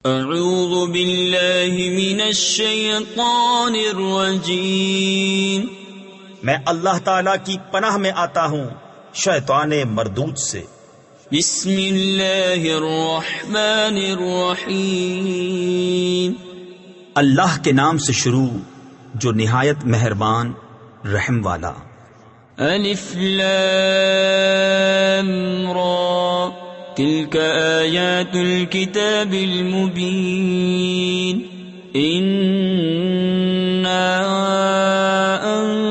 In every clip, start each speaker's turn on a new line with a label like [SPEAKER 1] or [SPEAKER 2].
[SPEAKER 1] اعوذ باللہ من الشیطان الرجیم،
[SPEAKER 2] میں اللہ تعالیٰ کی پناہ میں آتا ہوں شیطان مردود سے۔
[SPEAKER 1] بسم اللہ الرحمن الرحیم،
[SPEAKER 2] اللہ کے نام سے شروع جو نہایت مہربان رحم والا۔
[SPEAKER 1] الف لام را، تلك آیات الكتاب المبین،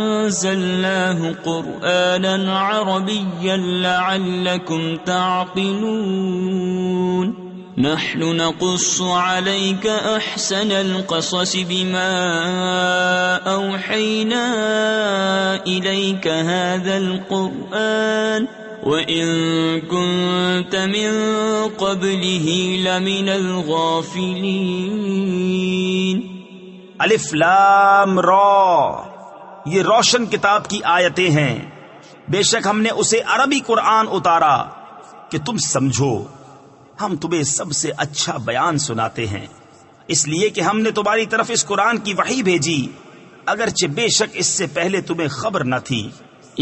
[SPEAKER 1] انزلناه قرآنا عربيا لعلكم تعقلون، نحن نقص عليك أحسن القصص بما أوحينا إليك هذا القرآن وَإِن كُنتَ مِن قَبْلِهِ لَمِنَ الْغَافِلِينَ۔
[SPEAKER 2] الف لام را، یہ روشن کتاب کی آیتیں ہیں، بے شک ہم نے اسے عربی قرآن اتارا کہ تم سمجھو، ہم تمہیں سب سے اچھا بیان سناتے ہیں، اس لیے کہ ہم نے تمہاری طرف اس قرآن کی وحی بھیجی، اگرچہ بے شک اس سے پہلے تمہیں خبر نہ تھی۔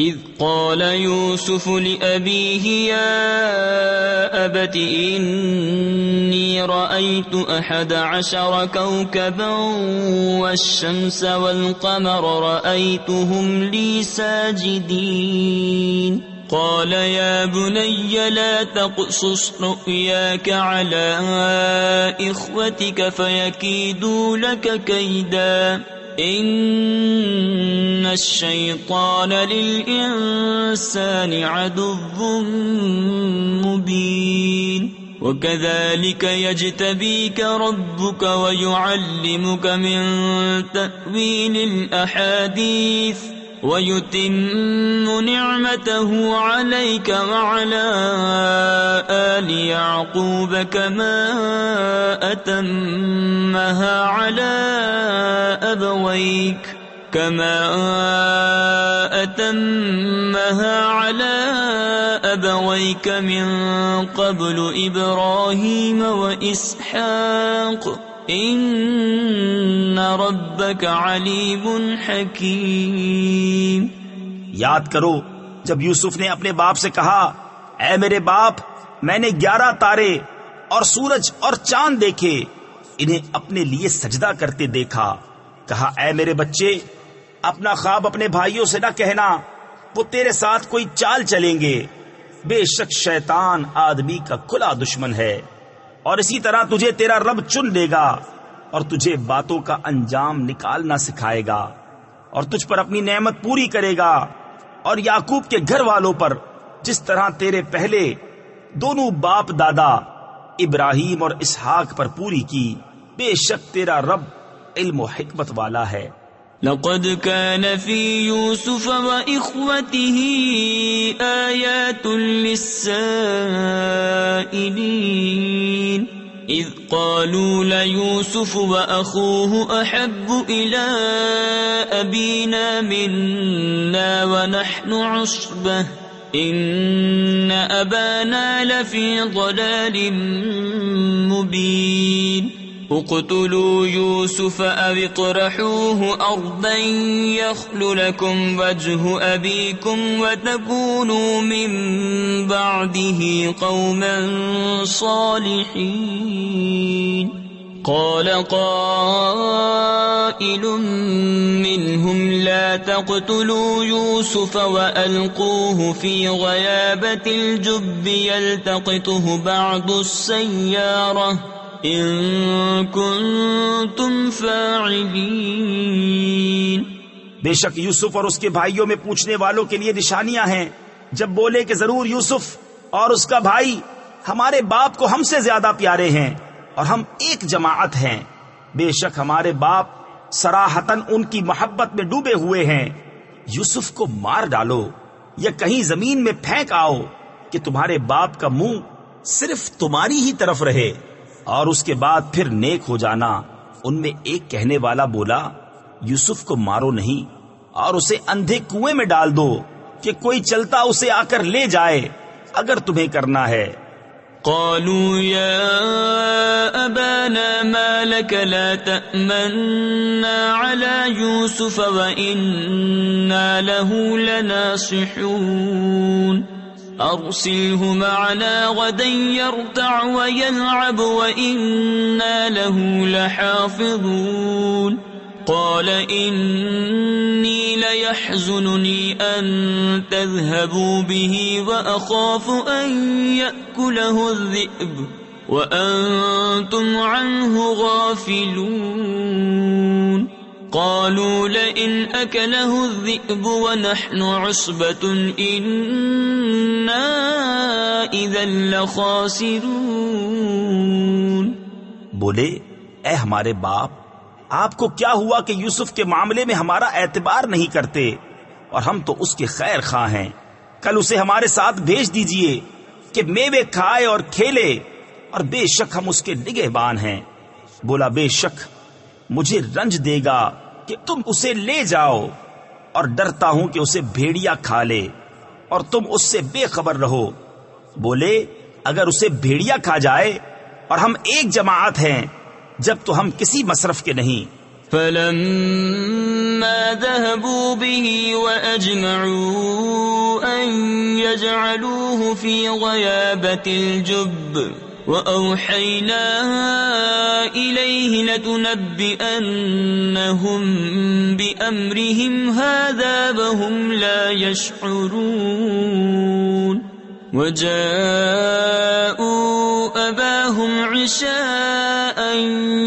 [SPEAKER 1] اذ قال يوسف لأبيه يا أبت إني رأيت 11 كوكبا والشمس والقمر رأيتهم لي ساجدين، قال يا بني لا تقصص رؤياك على إخوتك فيكيدوا لك كيدا، ان الشیطان للانسان عدو مبین، وكذلك يجتبيك ربك ويعلمك من تأويل الأحاديث ويتم نعمته عليك وعلى آل يعقوب كما أتمها على أبويك من قبل إبراهيم وإسحاق إن ربك عليم حكيم۔
[SPEAKER 2] یاد کرو جب یوسف نے اپنے باپ سے کہا، اے میرے باپ، میں نے 11 تارے اور سورج اور چاند دیکھے، انہیں اپنے لیے سجدہ کرتے دیکھا۔ کہا، اے میرے بچے، اپنا خواب اپنے بھائیوں سے نہ کہنا، وہ تیرے ساتھ کوئی چال چلیں گے، بے شک شیطان آدمی کا کھلا دشمن ہے، اور اسی طرح تجھے تیرا رب چن لے گا اور تجھے باتوں کا انجام نکالنا سکھائے گا، اور تجھ پر اپنی نعمت پوری کرے گا، اور یعقوب کے گھر والوں پر جس طرح تیرے پہلے دونوں باپ دادا ابراہیم اور اسحاق پر پوری کی، بے شک تیرا رب علم و حکمت والا ہے۔
[SPEAKER 1] لقد كان في يوسف وإخوته آيات للسائلين، إذ قالوا ليوسف وأخوه أحب إلى أبينا منا ونحن عصبة إن أبانا لفي ضلال مبين، اقتلوا يوسف أو اطرحوه أرضا يخل لكم وجه أبيكم وتكونوا من بعده قوما صالحين، قال قائل منهم لا تقتلوا يوسف وألقوه في غيابة الجب يلتقطه بعض السيارة ان کنتم فاعلین۔
[SPEAKER 2] بے شک یوسف اور اس کے بھائیوں میں پوچھنے والوں کے لیے نشانیاں ہیں، جب بولے کہ ضرور یوسف اور اس کا بھائی ہمارے باپ کو ہم سے زیادہ پیارے ہیں اور ہم ایک جماعت ہیں، بے شک ہمارے باپ صراحتاً ان کی محبت میں ڈوبے ہوئے ہیں، یوسف کو مار ڈالو یا کہیں زمین میں پھینک آؤ کہ تمہارے باپ کا منہ صرف تمہاری ہی طرف رہے، اور اس کے بعد پھر نیک ہو جانا۔ ان میں ایک کہنے والا بولا، یوسف کو مارو نہیں اور اسے اندھے کنویں میں ڈال دو کہ کوئی چلتا اسے آ کر لے جائے اگر تمہیں کرنا ہے۔
[SPEAKER 1] قالوا يا أبانا أبانا ما لك لا تأمنا على يوسف وإنا له لناصحون أرسله معنا غدا يرتع ويلعب وإنا له لحافظون قال إني ليحزنني أن تذهبوا به وأخاف أن يأكله الذئب وأنتم عنه غافلون قالوا لئن أكله الذئب ونحن عصبة إنا إذا لخاسرون.
[SPEAKER 2] بولے اے ہمارے باپ، آپ کو کیا ہوا کہ یوسف کے معاملے میں ہمارا اعتبار نہیں کرتے؟ اور ہم تو اس کے خیر خواہ ہیں. کل اسے ہمارے ساتھ بھیج دیجئے کہ میوے کھائے اور کھیلے، اور بے شک ہم اس کے نگہبان ہیں. بولا بے شک مجھے رنج دے گا کہ تم اسے لے جاؤ، اور ڈرتا ہوں کہ اسے بھیڑیا کھا لے اور تم اس سے بے خبر رہو. بولے اگر اسے بھیڑیا کھا جائے اور ہم ایک جماعت ہیں جب تو ہم کسی مصرف کے نہیں.
[SPEAKER 1] فلما ذهبوا به وأجمعوا أن يجعلوه في غيابة الجب وأوحينا إليه لتنبئنهم بأمرهم هذا وهم لا يشعرون وجاءوا أباهم عشاء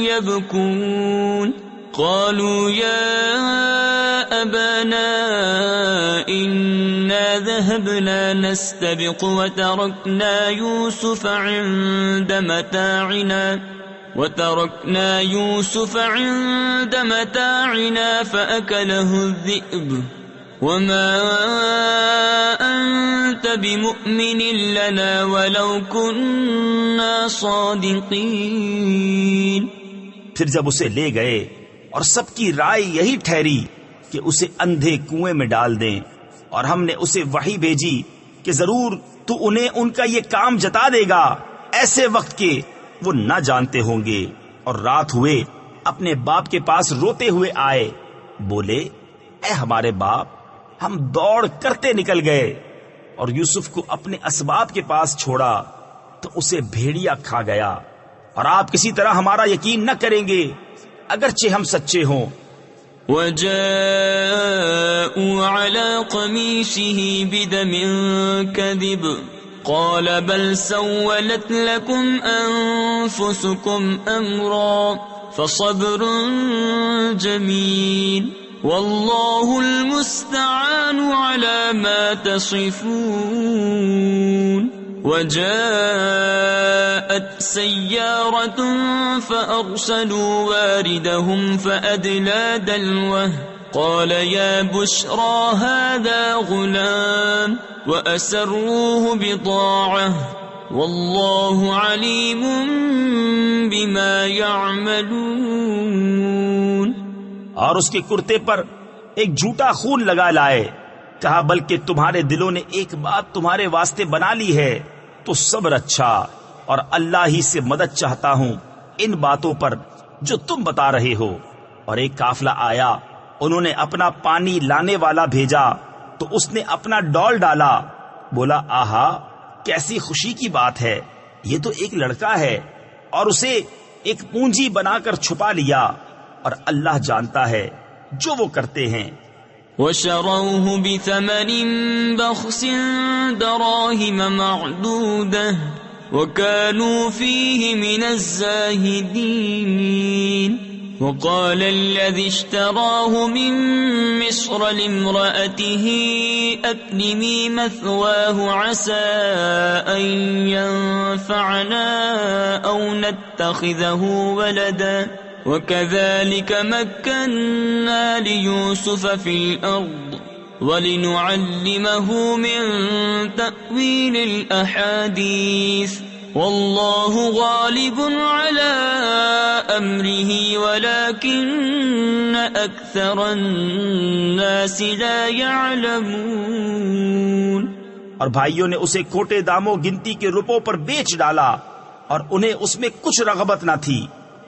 [SPEAKER 1] يبكون قالوا يا أبانا إنا ذهبنا نستبق وتركنا يوسف عند متاعنا فأكله الذئب وما أنت بمؤمن لنا ولو كنا صادقين.
[SPEAKER 2] پھر جب اسے لے گئے اور سب کی رائے یہی ٹھہری کہ اسے اندھے کنویں میں ڈال دیں، اور ہم نے اسے وحی بھیجی کہ ضرور تو انہیں ان کا یہ کام جتا دے گا ایسے وقت کے وہ نہ جانتے ہوں گے. اور رات ہوئے اپنے باپ کے پاس روتے ہوئے آئے. بولے اے ہمارے باپ، ہم دوڑ کرتے نکل گئے اور یوسف کو اپنے اسباب کے پاس چھوڑا تو اسے بھیڑیا کھا گیا، اور آپ کسی طرح ہمارا یقین نہ کریں گے اگرچہ ہم سچے ہوں.
[SPEAKER 1] وجاءوا على قميصه بدم كذب قال بل سولت لكم أنفسكم أمرا فصبر جميل والله المستعان على ما تصفون. وجاءت سيارة فأرسلوا واردهم فأدلى دلوه قال يا بشرى هذا غلام وأسروه بضاعة والله عليم بما يعملون.
[SPEAKER 2] اور اس کے کرتے پر ایک جھوٹا خون لگا لائے. کہا بلکہ تمہارے دلوں نے ایک بات تمہارے واسطے بنا لی ہے تو صبر اچھا، اور اللہ ہی سے مدد چاہتا ہوں ان باتوں پر جو تم بتا رہے ہو. اور ایک قافلہ آیا، انہوں نے اپنا پانی لانے والا بھیجا تو اس نے اپنا ڈول ڈالا. بولا آہا کیسی خوشی کی بات ہے، یہ تو ایک لڑکا ہے. اور اسے ایک پونجی بنا کر چھپا لیا، اور اللہ جانتا ہے جو وہ کرتے ہیں.
[SPEAKER 1] وشروه بثمن بخس دراهم معدودة وكانوا فيه من الزاهدين. وقال الذي اشتراه من مصر لامرأته أكرمي مثواه عسى أن ينفعنا أو نتخذه ولدا وكذلك مكنا ليوسف في الأرض ولنعلمه من تأويل الأحاديث والله غالب على أمره ولكن أكثر الناس لا يعلمون.
[SPEAKER 2] اور بھائیوں نے اسے کھوٹے داموں گنتی کے روپوں پر بیچ ڈالا، اور انہیں اس میں کچھ رغبت نہ تھی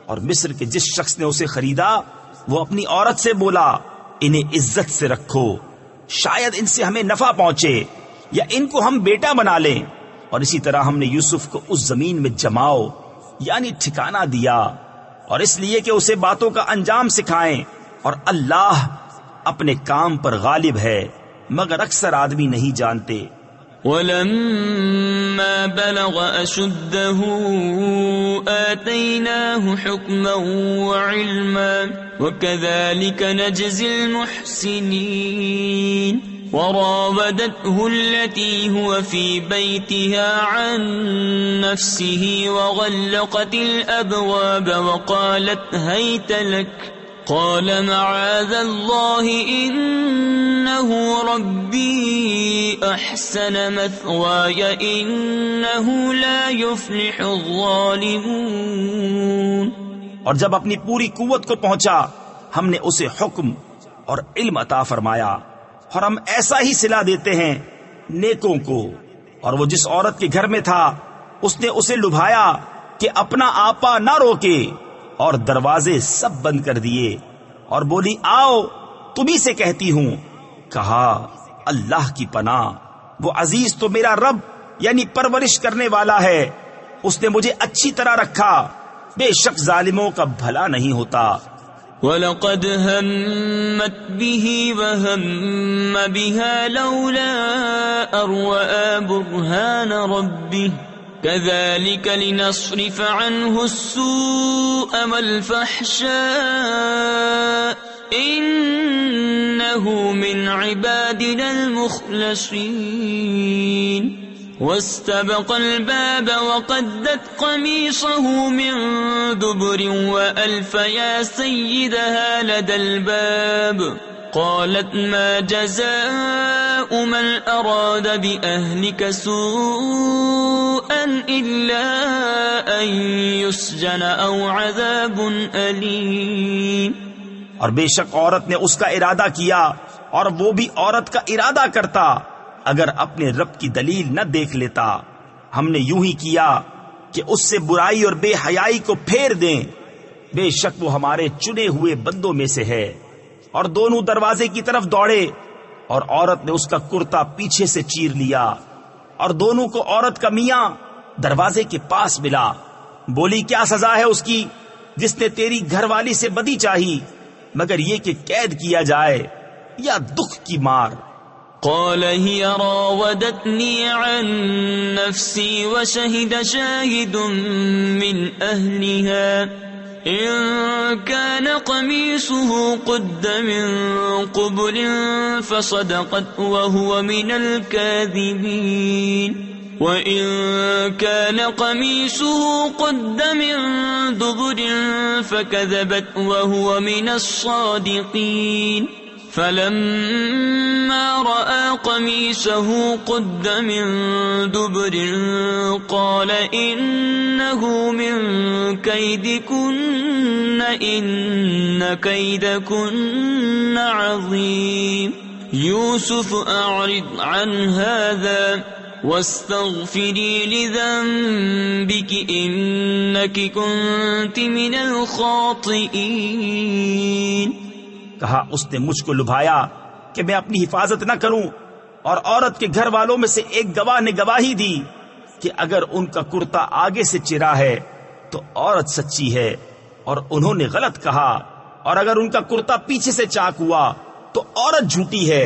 [SPEAKER 2] اور مصر کے جس شخص نے اسے خریدا وہ اپنی عورت سے بولا انہیں عزت سے رکھو، شاید ان سے ہمیں نفع پہنچے یا ان کو ہم بیٹا بنا لیں۔ اور اسی طرح ہم نے یوسف کو اس زمین میں جماؤ یعنی ٹھکانہ دیا، اور اس لیے کہ اسے باتوں کا انجام سکھائیں، اور اللہ اپنے کام پر غالب ہے مگر اکثر آدمی نہیں جانتے۔
[SPEAKER 1] وَلَمَّا بَلَغَ أَشُدَّهُ آتَيْنَاهُ حُكْمًا وَعِلْمًا وَكَذَلِكَ نَجْزِي الْمُحْسِنِينَ وراودته التي هو في بيتها عن نفسه وغلقت الأبواب وقالت هيت لك قال معاذ الله إنه ربي أحسن مثواي إنه لا يفلح الظالمون۔
[SPEAKER 2] اور جب اپنی پوری قوت کو پہنچا ہم نے اسے حکم اور علم عطا فرمایا، اور ہم ایسا ہی صلہ دیتے ہیں نیکوں کو۔ اور وہ جس عورت کے گھر میں تھا اس نے اسے لبھایا کہ اپنا آپا نہ روکے، اور دروازے سب بند کر دیے، اور بولی آؤ تمہیں سے کہتی ہوں۔ کہا اللہ کی پناہ، وہ عزیز تو میرا رب یعنی پرورش کرنے والا ہے، اس نے مجھے اچھی طرح رکھا، بے شک ظالموں کا بھلا نہیں ہوتا۔
[SPEAKER 1] وَلَقَدْ هَمَّتْ بِهِ وَهَمَّ بِهَا لَوْلَا أَن رَّأَىٰ بُرْهَانَ رَبِّهِ كَذَٰلِكَ لِنَصْرِفَ عَنْهُ السُّوءَ وَالْفَحْشَاءَ إِنَّهُ مِنْ عِبَادِنَا الْمُخْلَصِينَ۔ واستبق الباب وقدت قميصه من دبر وألف يا سيدها لدى الباب قالت ما جزاء من أراد بأهلك سوءا إلا أن يسجن أو عذاب أليم۔
[SPEAKER 2] اور بے شک عورت نے اس کا ارادہ کیا، اور وہ بھی عورت کا ارادہ کرتا اگر اپنے رب کی دلیل نہ دیکھ لیتا۔ ہم نے یوں ہی کیا کہ اس سے برائی اور بے حیائی کو پھیر دیں، بے شک وہ ہمارے چنے ہوئے بندوں میں سے ہے۔ اور دونوں دروازے کی طرف دوڑے، اور عورت نے اس کا کرتا پیچھے سے چیر لیا، اور دونوں کو عورت کا میاں دروازے کے پاس ملا۔ بولی کیا سزا ہے اس کی جس نے تیری گھر والی سے بدی چاہی، مگر یہ کہ قید کیا جائے یا دکھ کی مار۔
[SPEAKER 1] قال هي راودتني عن نفسي وشهد شاهد من أهلها إن كان قميصه قد من قبل فصدقت وهو من الكاذبين وإن كان قميصه قد من دبر فكذبت وهو من الصادقين فلما رأى قميصه قد من دبر قال إنه من كيدكن إن كيدكن عظيم يوسف أعرض عن هذا واستغفري لذنبك إنك كنت من الخاطئين۔
[SPEAKER 2] کہا اس نے مجھ کو لبھایا کہ میں اپنی حفاظت نہ کروں، اور عورت کے گھر والوں میں سے ایک گواہ نے گواہی دی کہ اگر ان کا کرتا آگے سے چرا ہے تو عورت سچی ہے، اور انہوں نے غلط کہا، اور اگر ان کا کرتا پیچھے سے چاک ہوا تو عورت جھوٹی ہے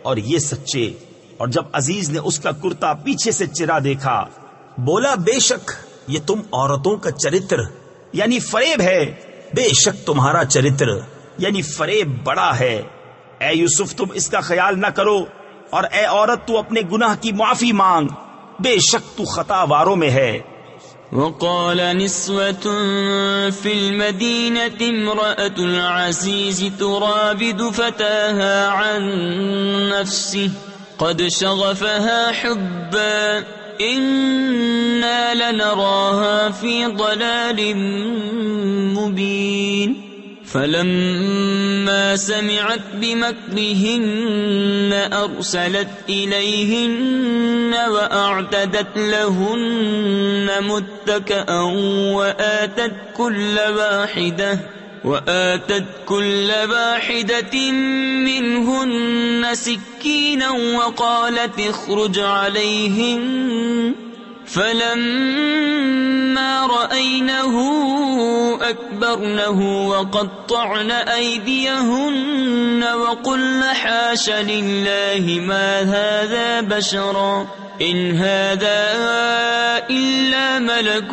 [SPEAKER 2] اور یہ سچے۔ اور جب عزیز نے اس کا کرتا پیچھے سے چرا دیکھا بولا بے شک یہ تم عورتوں کا چرتر یعنی فریب ہے، بے شک تمہارا چرتر یعنی فریب بڑا ہے۔ اے یوسف تم اس کا خیال نہ کرو، اور اے عورت تو اپنے گناہ کی معافی مانگ، بے شک تو خطا واروں میں ہے۔
[SPEAKER 1] وقال نسوة في المدينة امرأة العزيز تراود فتاها عن نفسه قد شغفها حبا إنا لنراها في ضلال مبين فلما سمعت بمكرهن أرسلت إليهن وأعتدت لهن متكئا وآتت كل واحدة منهن سكينا وقالت اخرج عليهن فلما رأينه أكبرنه وقطعن أيديهن وقلن حاش لله ما هذا بشرا إن هذا إلا ملك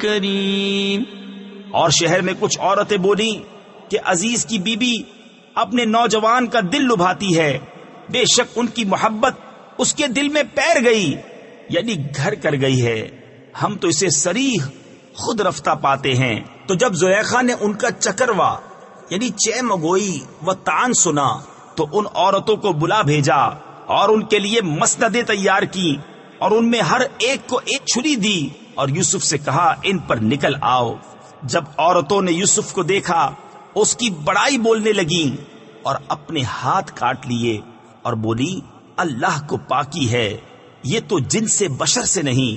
[SPEAKER 1] کریم.
[SPEAKER 2] اور شہر میں کچھ عورتیں بولی کہ عزیز کی بیوی اپنے نوجوان کا دل لبھاتی ہے، بے شک ان کی محبت اس کے دل میں پیر گئی، یعنی گھر کر گئی ہے، ہم تو اسے صریح خود رفتہ پاتے ہیں. تو جب زلیخا نے ان کا چکروا یعنی چیمگوئی و تان سنا تو ان عورتوں کو بلا بھیجا اور ان کے لیے مسندیں تیار کی اور ان میں ہر ایک کو ایک چھری دی اور یوسف سے کہا ان پر نکل آؤ. جب عورتوں نے یوسف کو دیکھا اس کی بڑائی بولنے لگیں اور اپنے ہاتھ کاٹ لیے اور بولی اللہ کو پاکی ہے، یہ تو جن سے بشر سے نہیں،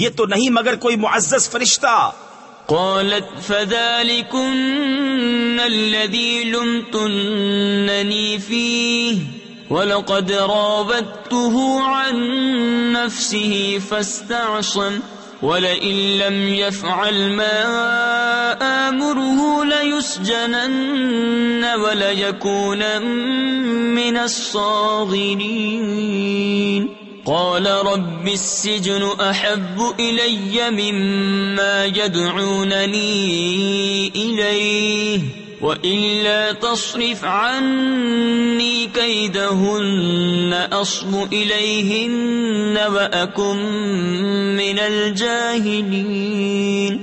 [SPEAKER 2] یہ تو نہیں مگر کوئی معزز فرشتہ.
[SPEAKER 1] قالت فذلكن الذي لمتنني فيه وَلَقَدْ رَاوَدتُّهُ عَن نَّفْسِهِ فَاسْتَعْصَمَ وَلَئِن لَّمْ يَفْعَلْ مَا آمُرُهُ لَيُسْجَنَنَّ وَلَيَكُونًا مِّنَ الصَّاغِرِينَ. قال رب السجن أحب إلي مما يدعونني إليه وإلا تصرف عني كيدهن أصب إليهن وأكن من الجاهلين.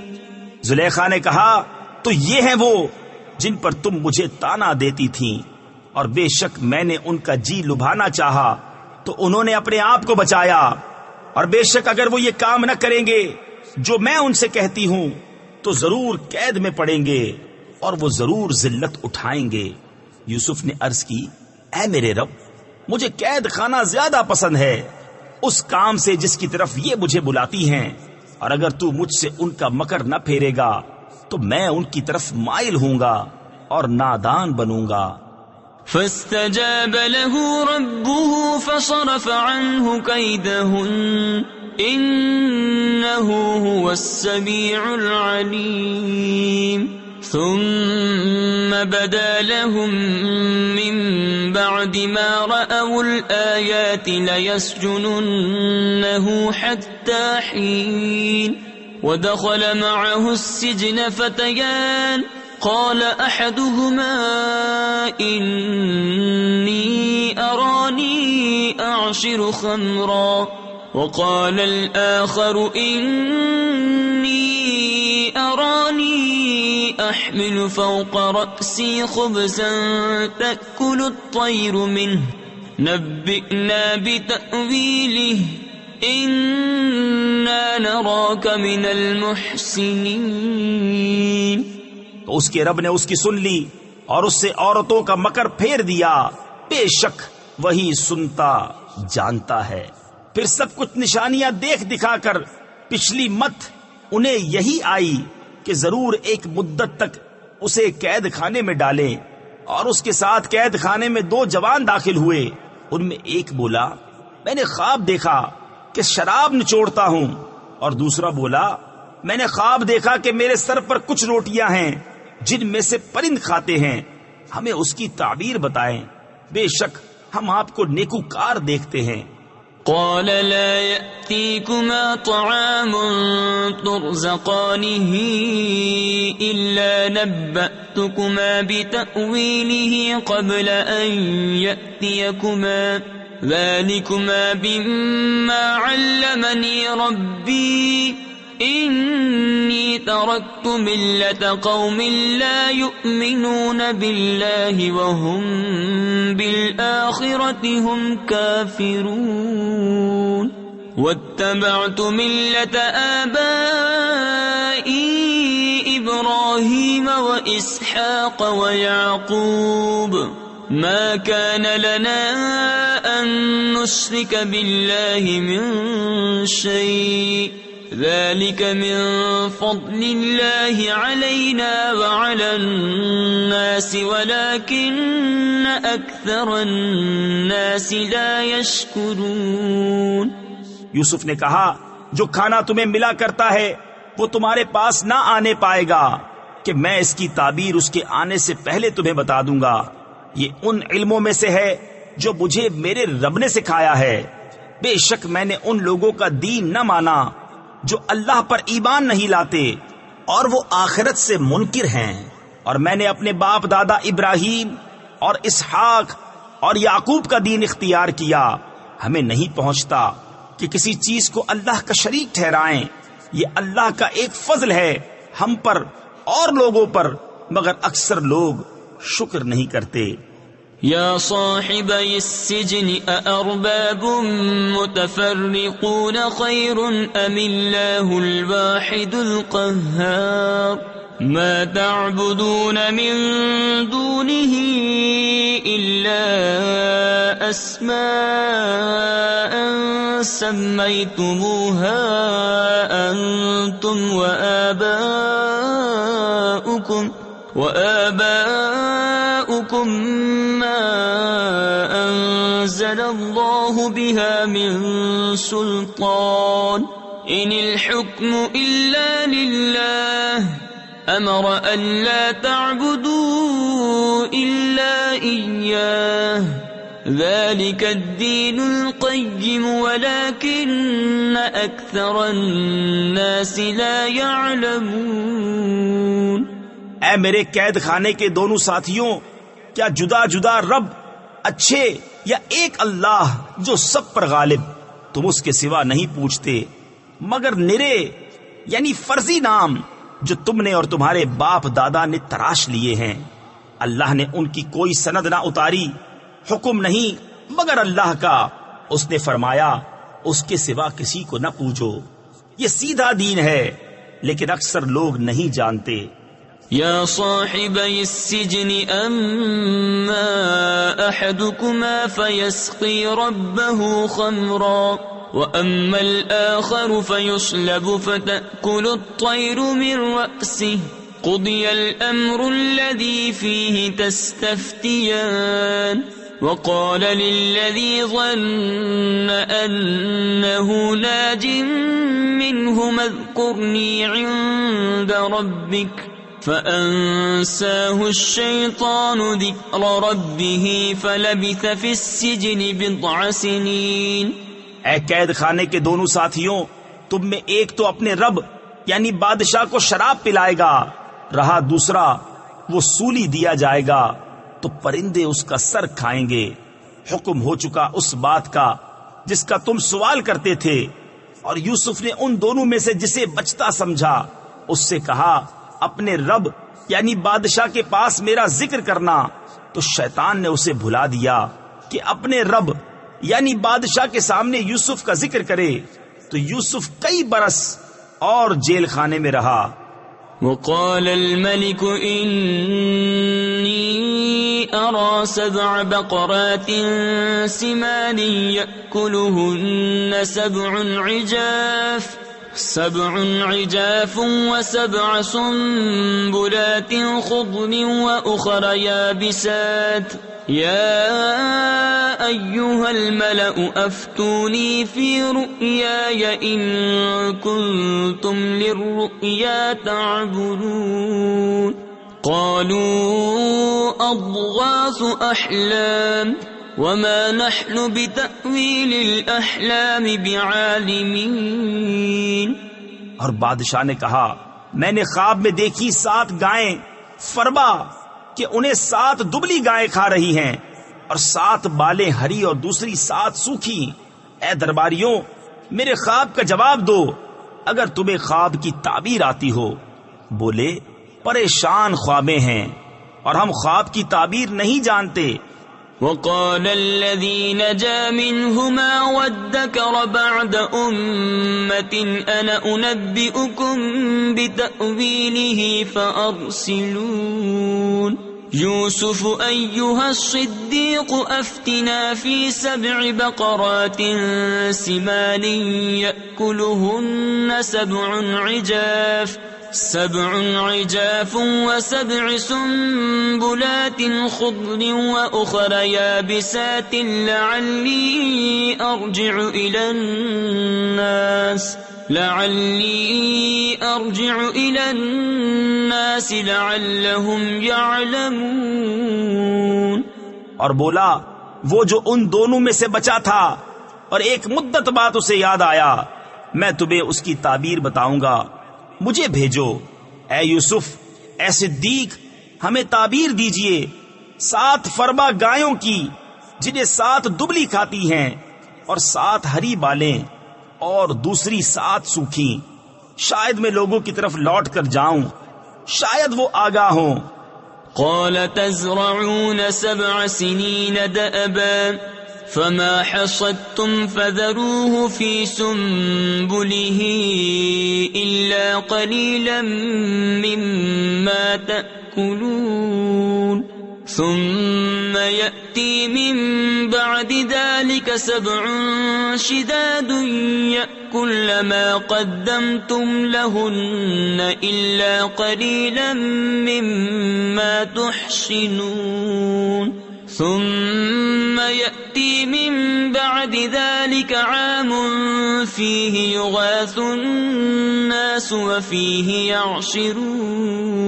[SPEAKER 2] زلیخا نے کہا تو یہ ہیں وہ جن پر تم مجھے تانا دیتی تھیں، اور بے شک میں نے ان کا جی لبھانا چاہا تو انہوں نے اپنے آپ کو بچایا، اور بے شک اگر وہ یہ کام نہ کریں گے جو میں ان سے کہتی ہوں تو ضرور قید میں پڑیں گے اور وہ ضرور ذلت اٹھائیں گے. یوسف نے عرض کی اے میرے رب، مجھے قید خانہ زیادہ پسند ہے اس کام سے جس کی طرف یہ مجھے بلاتی ہیں، اور اگر تو مجھ سے ان کا مکر نہ پھیرے گا تو میں ان کی طرف مائل ہوں گا اور نادان بنوں گا.
[SPEAKER 1] فاستجاب له ربه فصرف عنه كيدهن إنه هو السميع العليم. ثم بدا لهم من بعد ما رأوا الآيات ليسجننه حتى حين. ودخل معه السجن فتيان قال أحدهما إني أراني أعصر خمرا وقال الآخر إني أراني أحمل فوق رأسي خبزا تأكل الطير منه نبئنا بتأويله إنا نراك من المحسنين.
[SPEAKER 2] تو اس کے رب نے اس کی سن لی اور اس سے عورتوں کا مکر پھیر دیا، بے شک وہی سنتا جانتا ہے. پھر سب کچھ نشانیاں دیکھ دکھا کر پچھلی مت انہیں یہی آئی کہ ضرور ایک مدت تک اسے قید خانے میں ڈالیں، اور اس کے ساتھ قید خانے میں 2 جوان داخل ہوئے. ان میں ایک بولا میں نے خواب دیکھا کہ شراب نچوڑتا ہوں، اور دوسرا بولا میں نے خواب دیکھا کہ میرے سر پر کچھ روٹیاں ہیں جن میں سے پرند کھاتے ہیں، ہمیں اس کی تعبیر بتائیں، بے شک ہم آپ کو نیکوکار دیکھتے ہیں.
[SPEAKER 1] قال لا يأتيكما طعام ترزقانه إلا نبأتكما بتأويله قبل أن يأتيكما ذلكما بما علمني ربي إني تركت ملة قوم لا يؤمنون بالله وهم بالآخرة هم كافرون واتبعت ملة آبائي إبراهيم إبراهيم وإسحاق ويعقوب ما كان لنا أن نشرك بالله من شيء ذلك من فضل الله علينا وعلى الناس ولكن أكثر الناس لا يشكرون.
[SPEAKER 2] یوسف نے کہا جو کھانا تمہیں ملا کرتا ہے وہ تمہارے پاس نہ آنے پائے گا کہ میں اس کی تعبیر اس کے آنے سے پہلے تمہیں بتا دوں گا. یہ ان علموں میں سے ہے جو مجھے میرے رب نے سکھایا ہے. بے شک میں نے ان لوگوں کا دین نہ مانا جو اللہ پر ایمان نہیں لاتے اور وہ آخرت سے منکر ہیں. اور میں نے اپنے باپ دادا ابراہیم اور اسحاق اور یعقوب کا دین اختیار کیا. ہمیں نہیں پہنچتا کہ کسی چیز کو اللہ کا شریک ٹھہرائیں. یہ اللہ کا ایک فضل ہے ہم پر اور لوگوں پر، مگر اکثر لوگ شکر نہیں کرتے.
[SPEAKER 1] يا صاحبي السجن أأرباب متفرقون خير أم الله الواحد القهار ما تعبدون من دونه إلا أسماء سميتموها أنتم وآباؤكم ما أنزل الله بها من سلطان إن الحكم إلا لله أمر أن لا تعبدوا إلا إياه ذلك الدين القيم ولكن أكثر الناس لا يعلمون.
[SPEAKER 2] اے میرے قید خانے کے دونوں ساتھیوں، کیا جدا جدا رب اچھے یا ایک اللہ جو سب پر غالب تم اس کے سوا نہیں پوچھتے مگر نرے یعنی فرضی نام جو تم نے اور تمہارے باپ دادا نے تراش لیے ہیں. اللہ نے ان کی کوئی سند نہ اتاری، حکم نہیں مگر اللہ کا. اس نے فرمایا اس کے سوا کسی کو نہ پوجو. یہ سیدھا دین ہے لیکن اکثر لوگ نہیں جانتے.
[SPEAKER 1] يا صاحبي السجن أما أحدكما فيسقي ربه خمرا وأما الآخر فيصلب فتأكل الطير من رأسه قضي الأمر الذي فيه تستفتيان وقال للذي ظن أنه ناج منهما اذكرني عند ربك فأنساه الشيطان ذكر ربه فلبث في السجن بضع سنين.
[SPEAKER 2] اے قید خانے کے دونوں ساتھیوں، تم میں ایک تو اپنے رب یعنی بادشاہ کو شراب پلائے گا، رہا دوسرا وہ سولی دیا جائے گا تو پرندے اس کا سر کھائیں گے. حکم ہو چکا اس بات کا جس کا تم سوال کرتے تھے. اور یوسف نے ان دونوں میں سے جسے بچتا سمجھا اس سے کہا اپنے رب یعنی بادشاہ کے پاس میرا ذکر کرنا، تو شیطان نے اسے بھلا دیا کہ اپنے رب یعنی بادشاہ کے سامنے یوسف کا ذکر کرے. تو یوسف کئی برس اور جیل خانے میں رہا.
[SPEAKER 1] وقال الملك إني أرى 7 بقرات سمان يأكلهن 7 عجاف و7 سنبلات خضر وأخر يابسات يا أيها الملأ أفتوني في رؤياي إن كنتم للرؤيا تعبرون. قالوا أضغاث أحلام وما نحن بتأويل الأحلام بعالمين.
[SPEAKER 2] اور بادشاہ نے کہا میں نے خواب میں دیکھی 7 گائیں فربا کہ انہیں 7 دبلی گائیں کھا رہی ہیں اور 7 بالیں ہری اور دوسری 7 سوکھی. اے درباریوں میرے خواب کا جواب دو اگر تمہیں خواب کی تعبیر آتی ہو. بولے پریشان خوابیں ہیں اور ہم خواب کی تعبیر نہیں جانتے.
[SPEAKER 1] وقال الذي نجا منهما وادكر بعد أمة أنا أنبئكم بتأويله فأرسلون يوسف أيها الصديق أفتنا في 7 بقرات سمان يأكلهن 7 عجاف و7 سنبلات خضر وأخر يابسات لعلي أرجع إلى الناس لعلهم يعلمون.
[SPEAKER 2] اور بولا وہ جو ان دونوں میں سے بچا تھا اور ایک مدت بعد اسے یاد آیا میں تمہیں اس کی تعبیر بتاؤں گا، مجھے بھیجو. اے یوسف، اے صدیق، ہمیں تعبیر دیجئے 7 فربا گایوں کی جنہیں 7 دبلی کھاتی ہیں اور 7 ہری بالیں اور دوسری 7 سوکھی. شاید میں لوگوں کی طرف لوٹ کر جاؤں، شاید وہ آگاہ ہوں.
[SPEAKER 1] قال تزرعون 7 سنين دأبا فما حصدتم فذروه في سنبله إلا قليلا مما تأكلون ثم يأتي من بعد ذلك 7 شداد يأكل ما قدمتم لهن إلا قليلا مما تحصنون ثم يأتي من بعد ذلك عام فيه يغاث الناس وفيه يعصرون.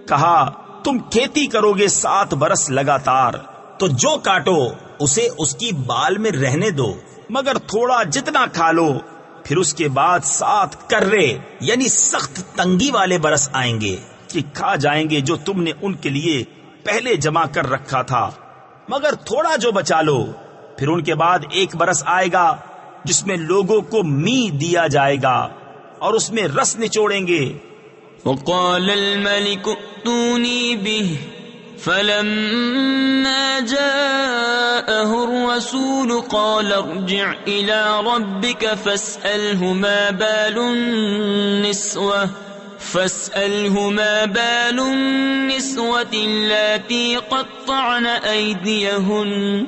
[SPEAKER 2] کہا تم کھیتی کرو گے 7 برس لگاتار، تو جو کاٹو اسے اس کی بال میں رہنے دو، مگر تھوڑا جتنا کھا لو. پھر اس کے بعد 7 کرے یعنی سخت تنگی والے برس آئیں گے کہ کھا جائیں گے جو تم نے ان کے لیے پہلے جمع کر رکھا تھا، مگر تھوڑا جو بچا لو. پھر ان کے بعد 1 برس آئے گا جس میں لوگوں کو می دیا جائے گا اور اس میں رس نچوڑیں گے.
[SPEAKER 1] وقال الملك ائتوني به فلما جاءه الرسول قال ارجع إلى ربك فاسأله ما بال النسوة اللاتي قطعن أيديهن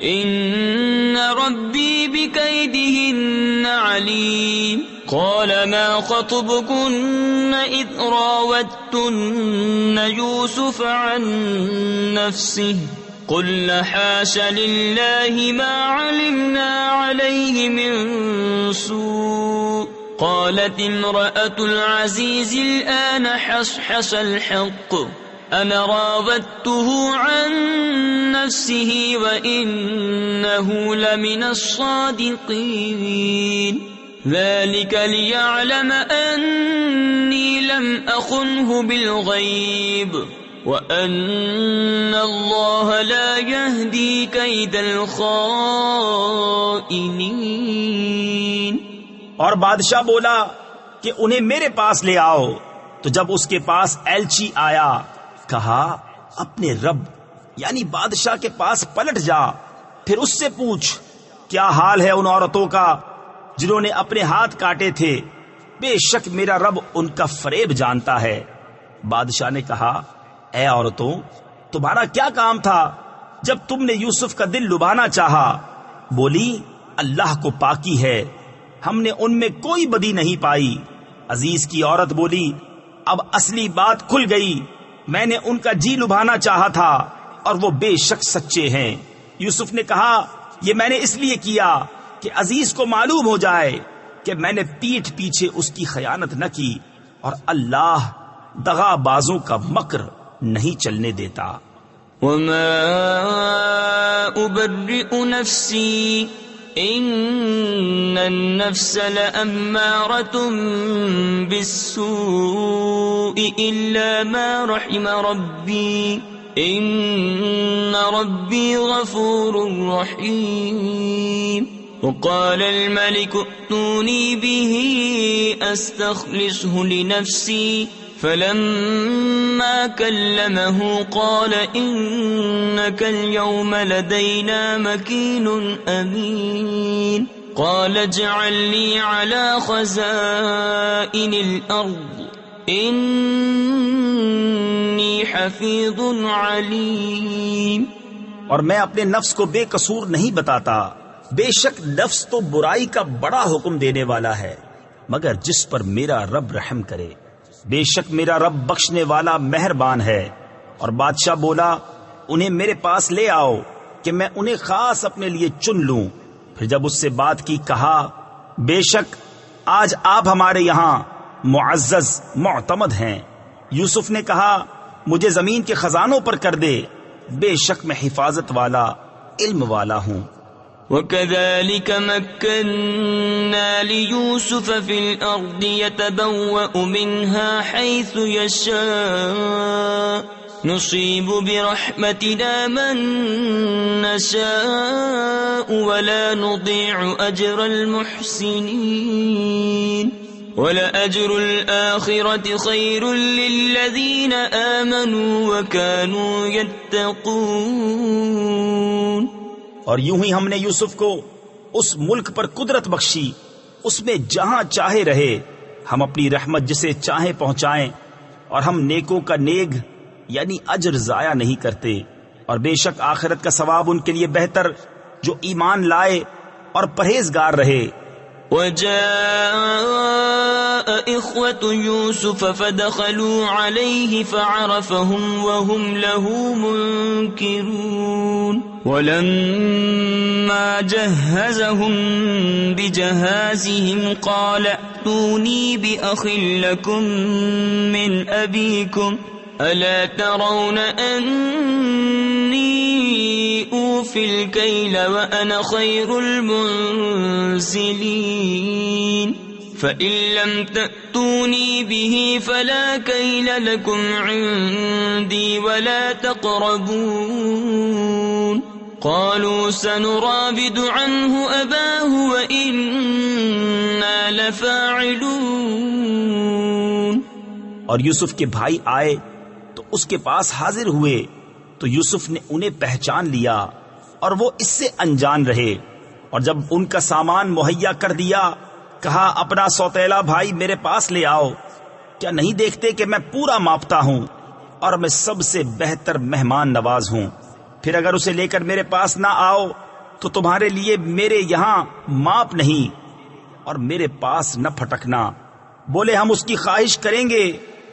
[SPEAKER 1] إن ربي بكيدهن عليم. قال ما خطبكن إذ راوتن يوسف عن نفسه قلن حاش لله ما علمنا عليه من سوء. قالت امرأة العزيز الآن حصحص الحق أنا راودته عن نفسه وإنه لمن الصادقين. ذلك ليعلم أني لم أخنه بالغيب وأن الله لا يهدي كيد الخائنين.
[SPEAKER 2] اور بادشاہ بولا کہ انہیں میرے پاس لے آؤ. تو جب اس کے پاس ایلچی آیا کہا اپنے رب یعنی بادشاہ کے پاس پلٹ جا، پھر اس سے پوچھ کیا حال ہے ان عورتوں کا جنہوں نے اپنے ہاتھ کاٹے تھے، بے شک میرا رب ان کا فریب جانتا ہے. بادشاہ نے کہا اے عورتوں، تمہارا کیا کام تھا جب تم نے یوسف کا دل لبھانا چاہا؟ بولی اللہ کو پاکی ہے، ہم نے ان میں کوئی بدی نہیں پائی. عزیز کی عورت بولی اب اصلی بات کھل گئی، میں نے ان کا جی لبھانا چاہا تھا اور وہ بے شک سچے ہیں. یوسف نے کہا یہ میں نے اس لیے کیا کہ عزیز کو معلوم ہو جائے کہ میں نے پیٹھ پیچھے اس کی خیانت نہ کی، اور اللہ دغا بازوں کا مکر نہیں چلنے دیتا.
[SPEAKER 1] وما أبرئ نفسي إن النفس لأمارة بالسوء إلا ما رحم ربي إن ربي غفور رحيم. وقال الملك ائتوني به أستخلصه لنفسي فلما كلمه قال إنك اليوم لدينا مكين أمين قال اجعلني على خزائن الأرض إني حفيظ عليم۔
[SPEAKER 2] اور میں اپنے نفس کو بے قصور نہیں بتاتا، بے شک نفس تو برائی کا بڑا حکم دینے والا ہے، مگر جس پر میرا رب رحم کرے، بے شک میرا رب بخشنے والا مہربان ہے۔ اور بادشاہ بولا انہیں میرے پاس لے آؤ کہ میں انہیں خاص اپنے لیے چن لوں۔ پھر جب اس سے بات کی کہا بے شک آج آپ ہمارے یہاں معزز معتمد ہیں۔ یوسف نے کہا مجھے زمین کے خزانوں پر کر دے، بے شک میں حفاظت والا علم والا ہوں۔
[SPEAKER 1] وَكَذَلِكَ مَكَّنَّا لِيُوسُفَ فِي الْأَرْضِ يَتَبَوَّأُ مِنْهَا حَيْثُ يَشَاءُ نُصِيبُ بِرَحْمَتِنَا مَن نَّشَاءُ وَلَا نُضِيعُ أَجْرَ الْمُحْسِنِينَ وَلَأَجْرُ الْآخِرَةِ خَيْرٌ لِّلَّذِينَ آمَنُوا وَكَانُوا يَتَّقُونَ۔
[SPEAKER 2] اور یوں ہی ہم نے یوسف کو اس ملک پر قدرت بخشی، اس میں جہاں چاہے رہے، ہم اپنی رحمت جسے چاہیں پہنچائیں، اور ہم نیکوں کا نیک یعنی اجر ضائع نہیں کرتے۔ اور بے شک آخرت کا ثواب ان کے لیے بہتر جو ایمان لائے اور پرہیزگار رہے۔
[SPEAKER 1] وجاء إخوة يوسف فدخلوا عليه فعرفهم وهم له منكرون ولما جهزهم بجهازهم قال ائتوني بأخ لكم من أبيكم ألا ترون أني أوفي الكيل وأنا خير المنزلين فإن لم تأتوني به فلا كيل لكم عندي ولا تقربون قالوا سنراود عنه أباه وإنا لفاعلون۔
[SPEAKER 2] اور یوسف کے بھائی آئے تو اس کے پاس حاضر ہوئے تو یوسف نے انہیں پہچان لیا اور وہ اس سے انجان رہے، اور جب ان کا سامان مہیا کر دیا کہا اپنا سوتیلا بھائی میرے پاس لے آؤ، کیا نہیں دیکھتے کہ میں پورا ماپتا ہوں اور میں سب سے بہتر مہمان نواز ہوں؟ پھر اگر اسے لے کر میرے پاس نہ آؤ تو تمہارے لیے میرے یہاں ماپ نہیں اور میرے پاس نہ پھٹکنا۔ بولے ہم اس کی خواہش کریں گے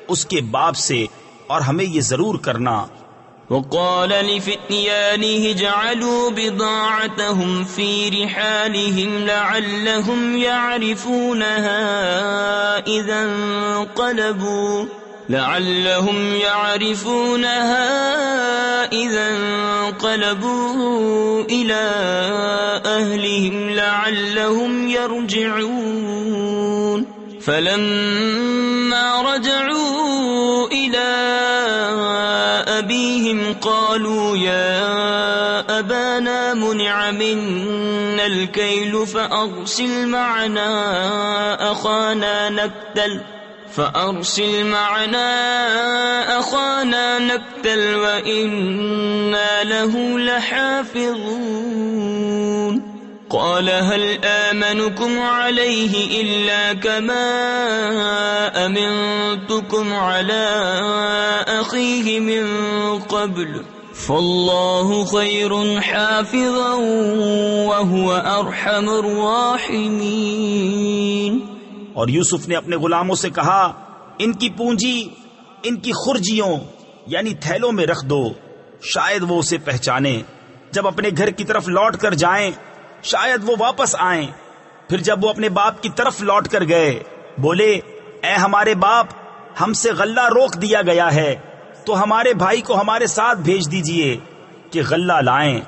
[SPEAKER 2] اس کے باپ سے اور ہمیں یہ ضرور کرنا۔
[SPEAKER 1] وقال لفتيانه جعلوا بضاعتهم في رحالهم لعلهم يعرفونها إذا انقلبوا إلى أهلهم لعلهم يرجعون فلما رجعوا إلى أبيهم قالوا يا أبانا منع منا الكيل فأرسل معنا أخانا نكتل وإنا له لحافظون قال هل آمنكم عليه إلا كما أمنتكم على أخيه من قبل فالله خير حافظا وهو أرحم الراحمين۔
[SPEAKER 2] اور یوسف نے اپنے غلاموں سے کہا ان کی پونجی ان کی خرجیوں یعنی تھیلوں میں رکھ دو، شاید وہ اسے پہچانے، جب اپنے گھر کی طرف لوٹ کر جائیں شاید وہ واپس آئیں۔ پھر جب وہ اپنے باپ کی طرف لوٹ کر گئے بولے اے ہمارے باپ ہم سے غلہ روک دیا گیا ہے تو ہمارے بھائی کو ہمارے ساتھ بھیج دیجئے کہ غلہ لائیں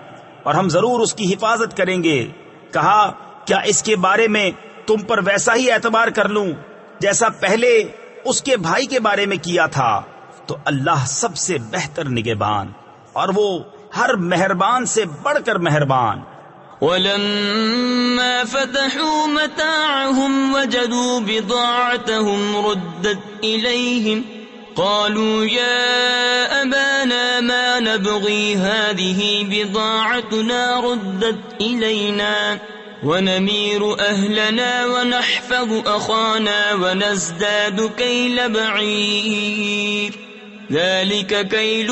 [SPEAKER 2] اور ہم ضرور اس کی حفاظت کریں گے۔ کہا کیا اس کے بارے میں تم پر ویسا ہی اعتبار کر لوں جیسا پہلے اس کے بھائی کے بارے میں کیا تھا؟ تو اللہ سب سے بہتر نگہبان اور وہ ہر مہربان سے بڑھ کر مہربان۔
[SPEAKER 1] ولما فتحوا متاعهم وجدوا بضاعتهم ردت إليهم قالوا يا أبانا ما نبغي هذه بضاعتنا ردت إلينا ونمير أهلنا ونحفظ أخانا ونزداد كيل بعير ذلك كيل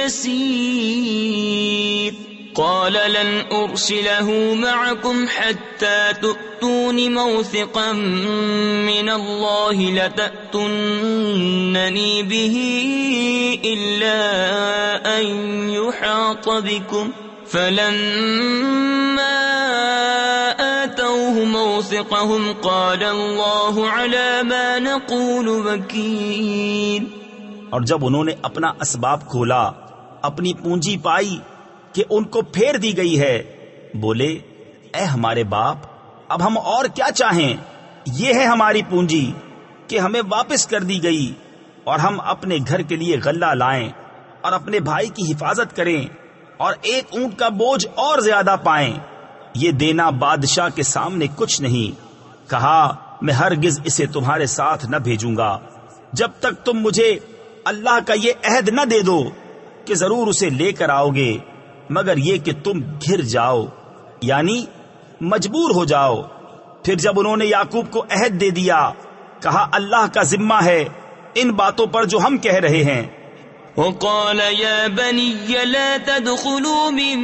[SPEAKER 1] يسير قال لن أرسله معكم حتى تؤتون موثقا من الله لتأتونني به إلا أن يحاط بكم فلما آتوه موثقهم قال الله على ما نقول وكيل.
[SPEAKER 2] اور جب انہوں نے اپنا اسباب کھولا اپنی پونجی پائی کہ ان کو پھیر دی گئی ہے بولے اے ہمارے باپ اب ہم اور کیا چاہیں، یہ ہے ہماری پونجی کہ ہمیں واپس کر دی گئی اور ہم اپنے گھر کے لیے غلہ لائیں اور اپنے بھائی کی حفاظت کریں اور ایک اونٹ کا بوجھ اور زیادہ پائیں. یہ دینا بادشاہ کے سامنے کچھ نہیں. کہا میں ہرگز اسے تمہارے ساتھ نہ بھیجوں گا جب تک تم مجھے اللہ کا یہ عہد نہ دے دو کہ ضرور اسے لے کر آؤ گے مگر یہ کہ تم گھر جاؤ یعنی مجبور ہو جاؤ. پھر جب انہوں نے یعقوب کو عہد دے دیا کہا اللہ کا ذمہ ہے ان باتوں پر جو ہم کہہ رہے ہیں.
[SPEAKER 1] وقال يا بني لا تدخلوا من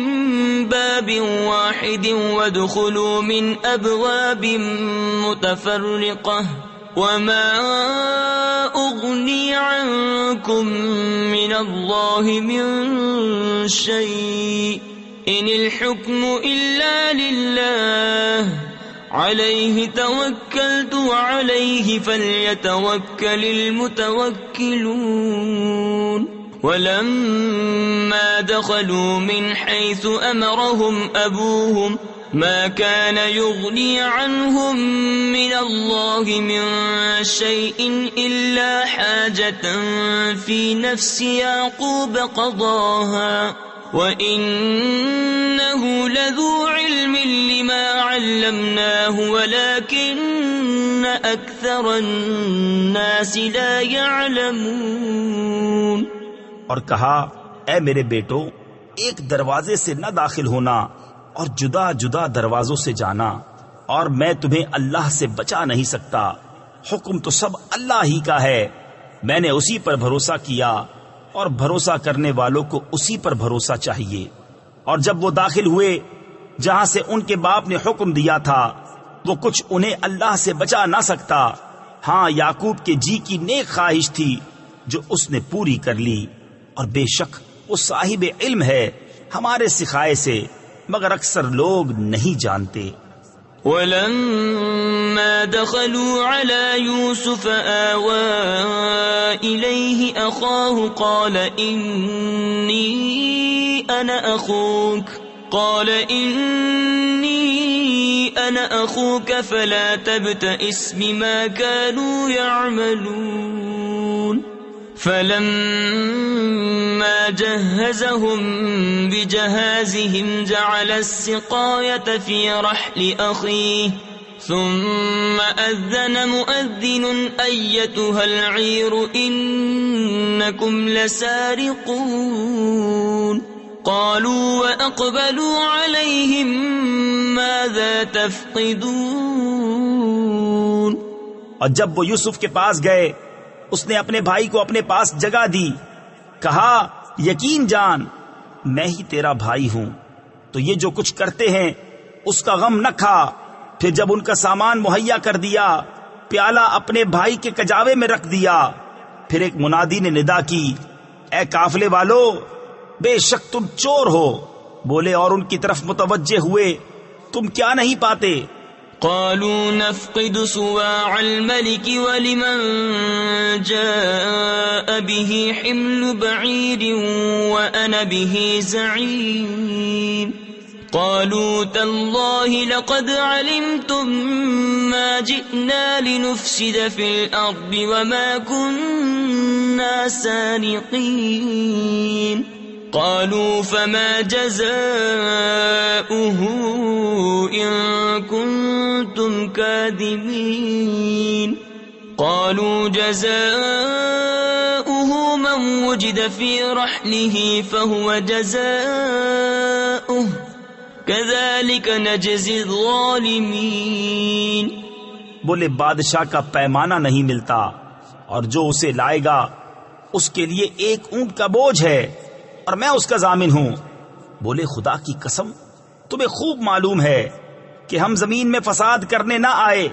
[SPEAKER 1] باب واحد وادخلوا من أبواب متفرقة وما أغني عنكم من الله من شيء إن الحكم إلا لله عليه توكلت وعليه فليتوكل المتوكلون. ولما دخلوا من حيث أمرهم أبوهم ما كان يغني عنهم من الله من شيء إلا حاجة في نفس يعقوب قضاها وإنه لذو علم لما علمناه ولكن أكثر الناس لا يعلمون.
[SPEAKER 2] اور کہا اے میرے بیٹو ایک دروازے سے نہ داخل ہونا اور جدا جدا دروازوں سے جانا اور میں تمہیں اللہ سے بچا نہیں سکتا. حکم تو سب اللہ ہی کا ہے. میں نے اسی پر بھروسہ کیا اور بھروسہ کرنے والوں کو اسی پر بھروسہ چاہیے. اور جب وہ داخل ہوئے جہاں سے ان کے باپ نے حکم دیا تھا وہ کچھ انہیں اللہ سے بچا نہ سکتا. ہاں یعقوب کے جی کی نیک خواہش تھی جو اس نے پوری کر لی اور بے شک وہ صاحب علم ہے ہمارے سکھائے سے مگر اکثر لوگ نہیں جانتے.
[SPEAKER 1] ولما دخلوا على يوسف آوى إليه أخاه قال إني أنا أخوك فلا تبتئس بما كانوا يعملون. فلما جهزهم بجهازهم جعل السقاية في رحل أخيه ثم أذن مؤذن أيتها العير إنكم لسارقون. قالوا وأقبلوا عليهم ماذا تفقدون.
[SPEAKER 2] اور جب وہ یوسف کے پاس گئے اس نے اپنے بھائی کو اپنے پاس جگہ دی. کہا یقین جان میں ہی تیرا بھائی ہوں تو یہ جو کچھ کرتے ہیں اس کا غم نہ کھا. پھر جب ان کا سامان مہیا کر دیا پیالہ اپنے بھائی کے کجاوے میں رکھ دیا. پھر ایک منادی نے ندا کی اے قافلے والو بے شک تم چور ہو. بولے اور ان کی طرف متوجہ ہوئے تم کیا نہیں پاتے.
[SPEAKER 1] قالوا نفقد صواع الملك ولمن جاء به حمل بعير وأنا به زعيم. قالوا تالله لقد علمتم ما جئنا لنفسد في الأرض وما كنا سارقين. قالوا فما جزاؤه إن كنتم كاذبين. قالوا جزاؤه وجد في رحله فهو جزاؤه كذلك نجزي الظالمين۔
[SPEAKER 2] بولے بادشاہ کا پیمانہ نہیں ملتا، اور جو اسے لائے گا اس کے لیے ایک اونٹ کا بوجھ ہے، اور میں اس کا ضامن ہوں۔ بولے خدا کی قسم، تمہیں خوب معلوم ہے کہ ہم زمین میں فساد کرنے نہ آئے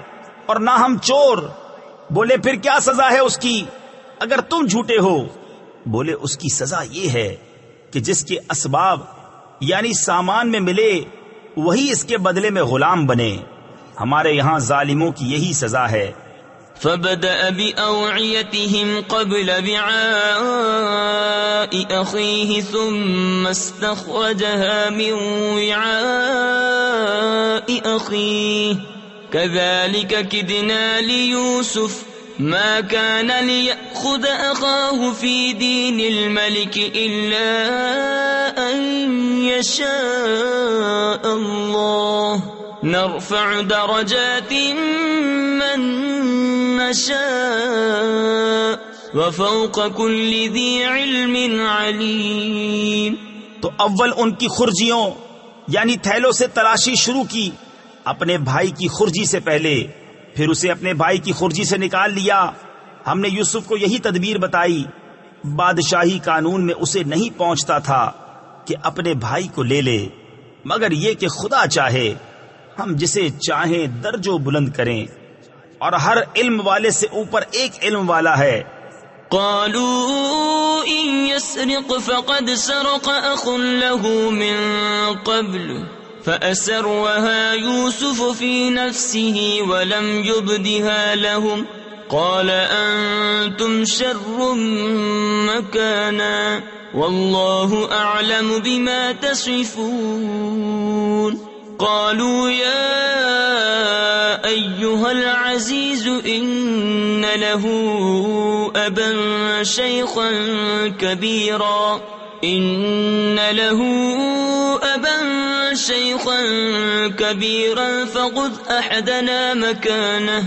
[SPEAKER 2] اور نہ ہم چور۔ بولے پھر کیا سزا ہے اس کی اگر تم جھوٹے ہو؟ بولے اس کی سزا یہ ہے کہ جس کے اسباب یعنی سامان میں ملے وہی اس کے بدلے میں غلام بنے۔ ہمارے یہاں ظالموں کی یہی سزا ہے۔
[SPEAKER 1] فبدأ بأوعيتهم قبل وعاء أخيه ثم استخرجها من وعاء أخيه كذلك كدنا ليوسف ما كان ليأخذ أخاه في دين الملك إلا أن يشاء الله نرفع درجات من نشاء وفوق كل ذي علم عليم۔
[SPEAKER 2] تو اول ان کی خرجیوں یعنی تھیلوں سے تلاشی شروع کی اپنے بھائی کی خرجی سے پہلے، پھر اسے اپنے بھائی کی خرجی سے نکال لیا۔ ہم نے یوسف کو یہی تدبیر بتائی۔ بادشاہی قانون میں اسے نہیں پہنچتا تھا کہ اپنے بھائی کو لے لے، مگر یہ کہ خدا چاہے ہم جسے چاہیں درجوں بلند کریں، اور ہر علم والے سے اوپر ایک علم والا ہے۔
[SPEAKER 1] قالوا إن يسرق فقد سرق أخ له من قبل فأسرها يوسف في نفسه ولم يبدها لهم قال أنتم شر مكانا والله أعلم بما تصفون۔ قالوا يا أيها العزيز إن له أبا شيخا كبيرا فخذ أحدنا مكانه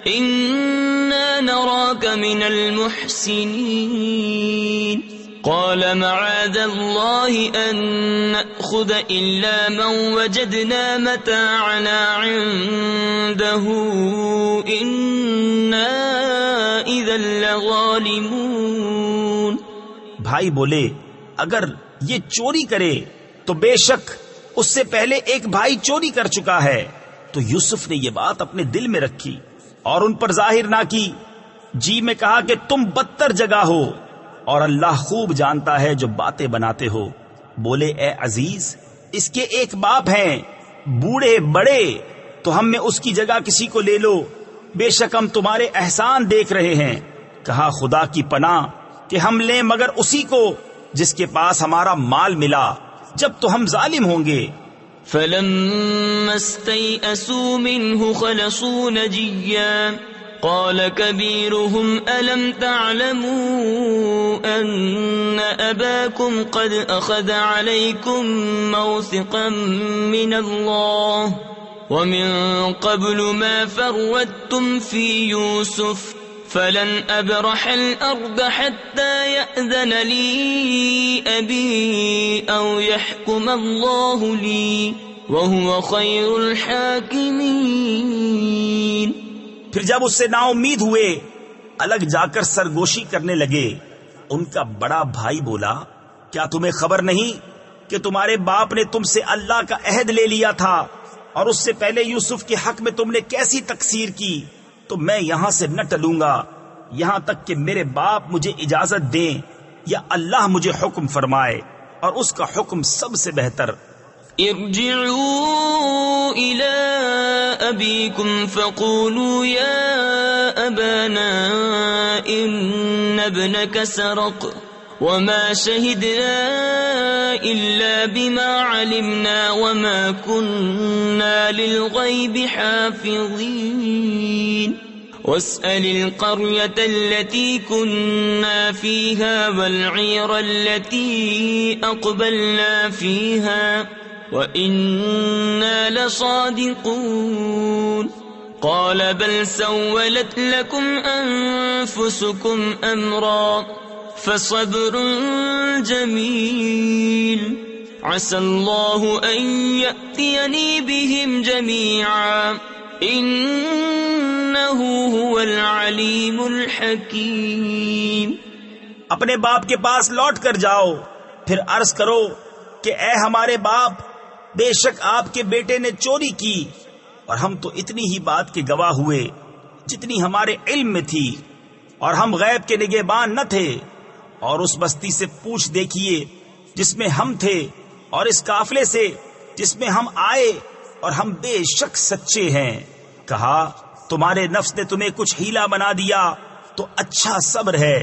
[SPEAKER 1] إنا نراك من المحسنين۔ قال معاذ الله أن نأخذ إلا من وجدنا متاعنا عنده إنا إذا لظالمون۔
[SPEAKER 2] بھائی بولے اگر یہ چوری کرے تو بے شک اس سے پہلے ایک بھائی چوری کر چکا ہے۔ تو یوسف نے یہ بات اپنے دل میں رکھی اور ان پر ظاہر نہ کی، جی میں کہا کہ تم بدتر جگہ ہو، اور اللہ خوب جانتا ہے جو باتیں بناتے ہو۔ بولے اے عزیز، اس کے ایک باپ ہیں، بوڑھے بڑے، تو ہم میں اس کی جگہ کسی کو لے لو، بے شک ہم تمہارے احسان دیکھ رہے ہیں۔ کہا خدا کی پناہ کہ ہم لیں مگر اسی کو جس کے پاس ہمارا مال ملا، جب تو ہم ظالم ہوں گے۔
[SPEAKER 1] فلما استيئسوا منه خلصوا نجيا قال كبيرهم ألم تعلموا أن أباكم قد أخذ عليكم موثقا من الله ومن قبل ما فرودتم في يوسف فلن أبرح الأرض حتى يأذن لي أبي أو يحكم الله لي وهو خير الحاكمين۔
[SPEAKER 2] پھر جب اس سے نا امید ہوئے الگ جا کر سرگوشی کرنے لگے، ان کا بڑا بھائی بولا کیا تمہیں خبر نہیں کہ تمہارے باپ نے تم سے اللہ کا عہد لے لیا تھا، اور اس سے پہلے یوسف کے حق میں تم نے کیسی تقصیر کی؟ تو میں یہاں سے نہ ٹلوں گا یہاں تک کہ میرے باپ مجھے اجازت دیں یا اللہ مجھے حکم فرمائے، اور اس کا حکم سب سے بہتر۔
[SPEAKER 1] ارجعوا إلى أبيكم فقولوا يا أبانا إن ابنك سرق وما شهدنا إلا بما علمنا وما كنا للغيب حافظين واسأل القرية التي كنا فيها والعير التي أقبلنا فيها وَإِنَّا لَصَادِقُونَ قَالَ بَلْ سَوَّلَتْ لَكُمْ أَنفُسُكُمْ أَمْرًا فصبر جميل عسى الله أن يأتيني بهم جميعا إنه هو العليم الحكيم۔
[SPEAKER 2] اپنے باپ کے پاس لوٹ کر جاؤ، پھر عرض کرو کہ اے ہمارے باپ، بے شک آپ کے بیٹے نے چوری کی، اور ہم تو اتنی ہی بات کے گواہ ہوئے جتنی ہمارے علم میں تھی، اور ہم غیب کے نگہبان نہ تھے۔ اور اس بستی سے پوچھ دیکھیے جس میں ہم تھے، اور اس قافلے سے جس میں ہم آئے، اور ہم بے شک سچے ہیں۔ کہا تمہارے نفس نے تمہیں کچھ ہیلا بنا دیا تو اچھا صبر ہے،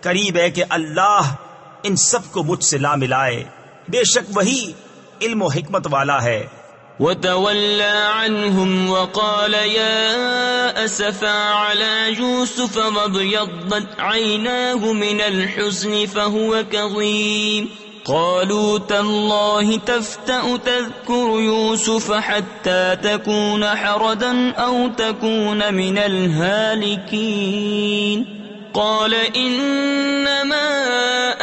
[SPEAKER 2] قریب ہے کہ اللہ ان سب کو مجھ سے لا ملائے، بے شک وہی علم و حکمت والا ہے۔
[SPEAKER 1] وتولى عنهم وقال يا أسفا على يوسف وابيضت عيناه من الحزن فهو كظيم قالوا تالله تفتأ تذكر يوسف حتى تكون حردا أو تكون من الهالكين قال إنما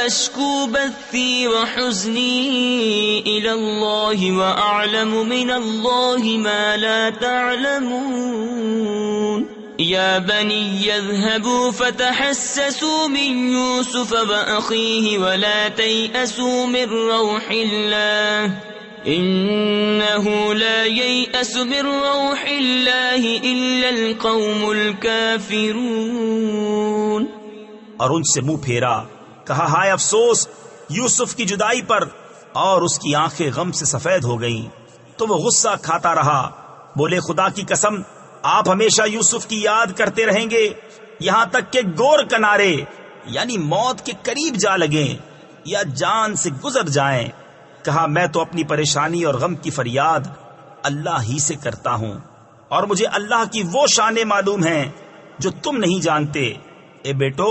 [SPEAKER 1] أشكو بثي وحزني إلى الله وأعلم من الله ما لا تعلمون يا بني يذهبوا فتحسسوا من يوسف وأخيه ولا تيأسوا من روح الله إنه لا ييأس من روح الله إلا القوم الكافرون۔
[SPEAKER 2] اور ان سے منہ پھیرا، کہا ہائے افسوس یوسف کی جدائی پر، اور اس کی آنکھیں غم سے سفید ہو گئیں تو وہ غصہ کھاتا رہا۔ بولے خدا کی قسم آپ ہمیشہ یوسف کی یاد کرتے رہیں گے یہاں تک کہ گور کنارے یعنی موت کے قریب جا لگیں یا جان سے گزر جائیں۔ کہا میں تو اپنی پریشانی اور غم کی فریاد اللہ ہی سے کرتا ہوں، اور مجھے اللہ کی وہ شانیں معلوم ہیں جو تم نہیں جانتے۔ اے بیٹو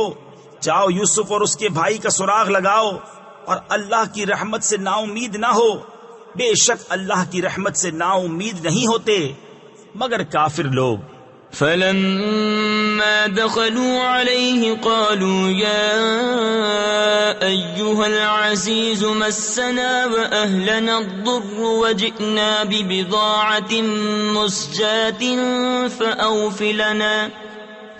[SPEAKER 2] جاؤ یوسف اور اس کے بھائی کا سراغ لگاؤ، اور اللہ کی رحمت سے نا امید نہ ہو، بے شک اللہ کی رحمت سے نا امید نہیں ہوتے مگر کافر لوگ۔
[SPEAKER 1] فلما دخلوا عليه قالوا يا أيها العزيز مسنا وأهلنا الضر وجئنا ببضاعة مزجاة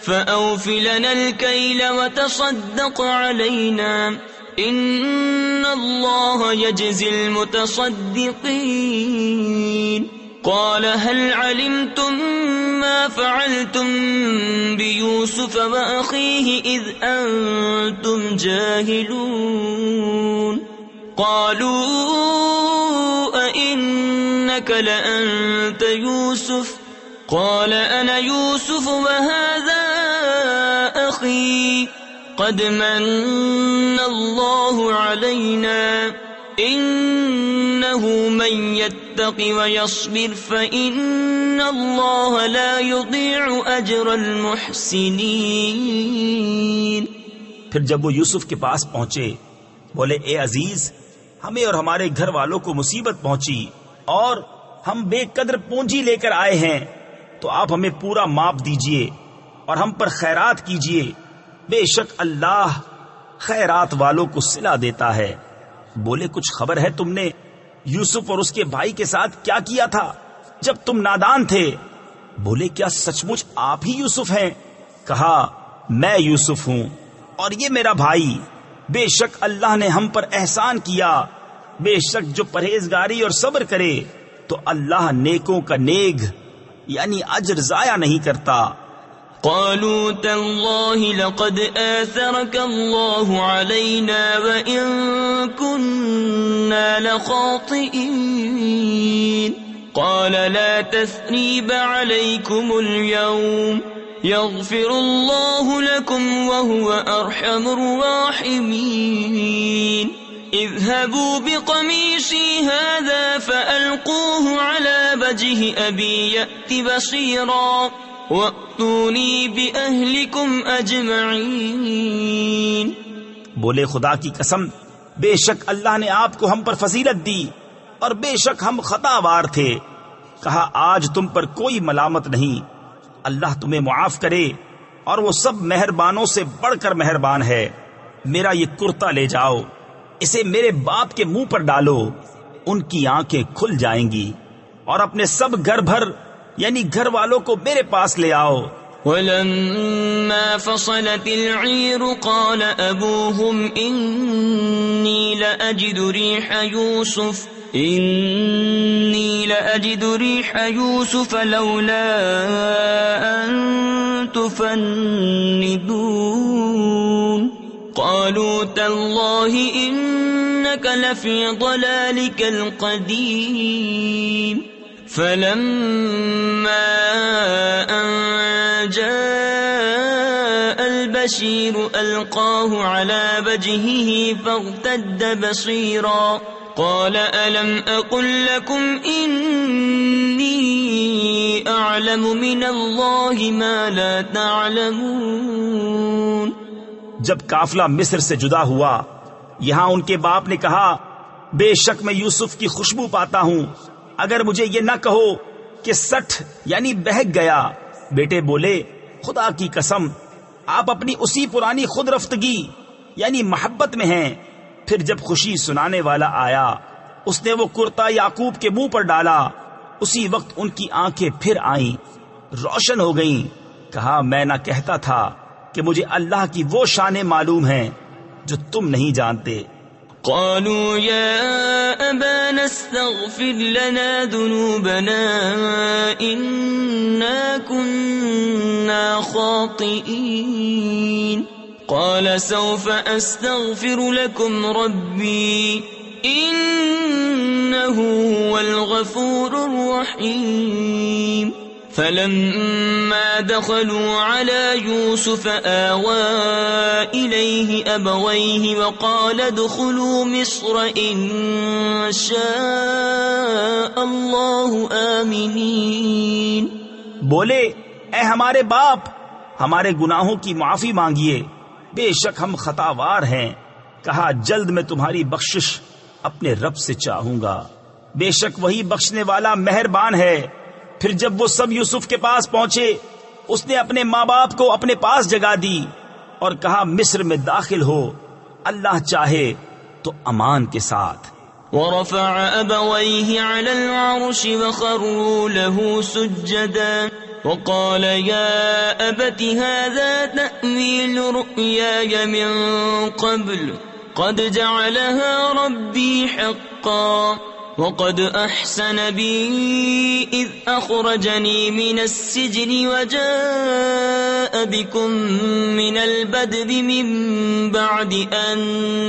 [SPEAKER 1] فأوف لنا الكيل وتصدق علينا إن الله يجزي المتصدقين قال هل علمتم ما فعلتم بيوسف وأخيه إذ أنتم جاهلون قالوا أئنك لأنت يوسف قال أنا يوسف وهذا أخي قد من الله علينا إنه من يتق ويصبر فإن الله لا يضيع أجر المحسنين۔
[SPEAKER 2] پھر جب وہ یوسف کے پاس پہنچے بولے اے عزیز ہمیں اور ہمارے گھر والوں کو مصیبت پہنچی اور ہم بے قدر پونجی لے کر آئے ہیں، تو آپ ہمیں پورا ماپ دیجئے اور ہم پر خیرات کیجئے، بے شک اللہ خیرات والوں کو صلہ دیتا ہے۔ بولے کچھ خبر ہے تم نے یوسف اور اس کے بھائی کے ساتھ کیا کیا تھا جب تم نادان تھے؟ بولے کیا سچ مچ آپ ہی یوسف ہیں؟ کہا میں یوسف ہوں اور یہ میرا بھائی، بے شک اللہ نے ہم پر احسان کیا، بے شک جو پرہیزگاری اور صبر کرے تو اللہ نیکوں کا نیک یعنی اجر ضائع نہیں کرتا۔
[SPEAKER 1] قالوا تالله لقد آثرك الله علينا وإن كنا لخاطئين قال لا تثريب عليكم اليوم يغفر الله لكم وهو أرحم الراحمين اذهبوا بقميصي هذا فألقوه على وجه أبي يأت بصيرا وَأْتُونِي بِأَهْلِكُمْ أَجْمَعِينَ۔
[SPEAKER 2] بولے خدا کی قسم بے شک اللہ نے آپ کو ہم پر فضیلت دی اور بے شک ہم خطا وار تھے۔ کہا آج تم پر کوئی ملامت نہیں، اللہ تمہیں معاف کرے اور وہ سب مہربانوں سے بڑھ کر مہربان ہے۔ میرا یہ کرتا لے جاؤ، اسے میرے باپ کے منہ پر ڈالو، ان کی آنکھیں کھل جائیں گی، اور اپنے سب گھر بھر یعنی گھر والوں کو میرے پاس لے آؤ۔
[SPEAKER 1] ولما فصلت العير قال أبوهم إني لأجد ريح يوسف لولا أن تفندون قالوا تالله إنك لفي ضلالك القديم فلما أن جاء البشير ألقاه على وجهه فارتد بصيرا قال ألم أقل لكم إني أعلم من الله ما لا تعلمون۔
[SPEAKER 2] جب قافلہ مصر سے جدا ہوا، یہاں ان کے باپ نے کہا بے شک میں یوسف کی خوشبو پاتا ہوں، اگر مجھے یہ نہ کہو کہ سٹھ یعنی بہک گیا۔ بیٹے بولے خدا کی قسم آپ اپنی اسی پرانی خود رفتگی یعنی محبت میں ہیں۔ پھر جب خوشی سنانے والا آیا، اس نے وہ کرتا یعقوب کے منہ پر ڈالا، اسی وقت ان کی آنکھیں پھر آئیں، روشن ہو گئیں۔ کہا میں نہ کہتا تھا کہ مجھے اللہ کی وہ شانیں معلوم ہیں جو تم نہیں جانتے۔
[SPEAKER 1] قالوا يا أبانا استغفر لنا ذنوبنا إنا كنا خاطئين قال سوف أستغفر لكم ربي إنه هو الغفور الرحيم فلما دخلوا على يوسف آوى إليه أبويه وقال ادخلوا مصر إن شاء الله آمنين۔
[SPEAKER 2] بولے اے ہمارے باپ، ہمارے گناہوں کی معافی مانگیے، بے شک ہم خطاوار ہیں۔ کہا جلد میں تمہاری بخشش اپنے رب سے چاہوں گا، بے شک وہی بخشنے والا مہربان ہے۔ پھر جب وہ سب یوسف کے پاس پہنچے، اس نے اپنے ماں باپ کو اپنے پاس جگا دی اور کہا مصر میں داخل ہو، اللہ چاہے تو امان کے ساتھ۔
[SPEAKER 1] ورفع أبويه على العرش وخروا له سجدا وقال يا أبت هذا تأويل رؤياي من قبل قد جعلها ربي حقا وقد أحسن بي إذ أخرجني من السجن وجاء بكم من البدو من بعد أن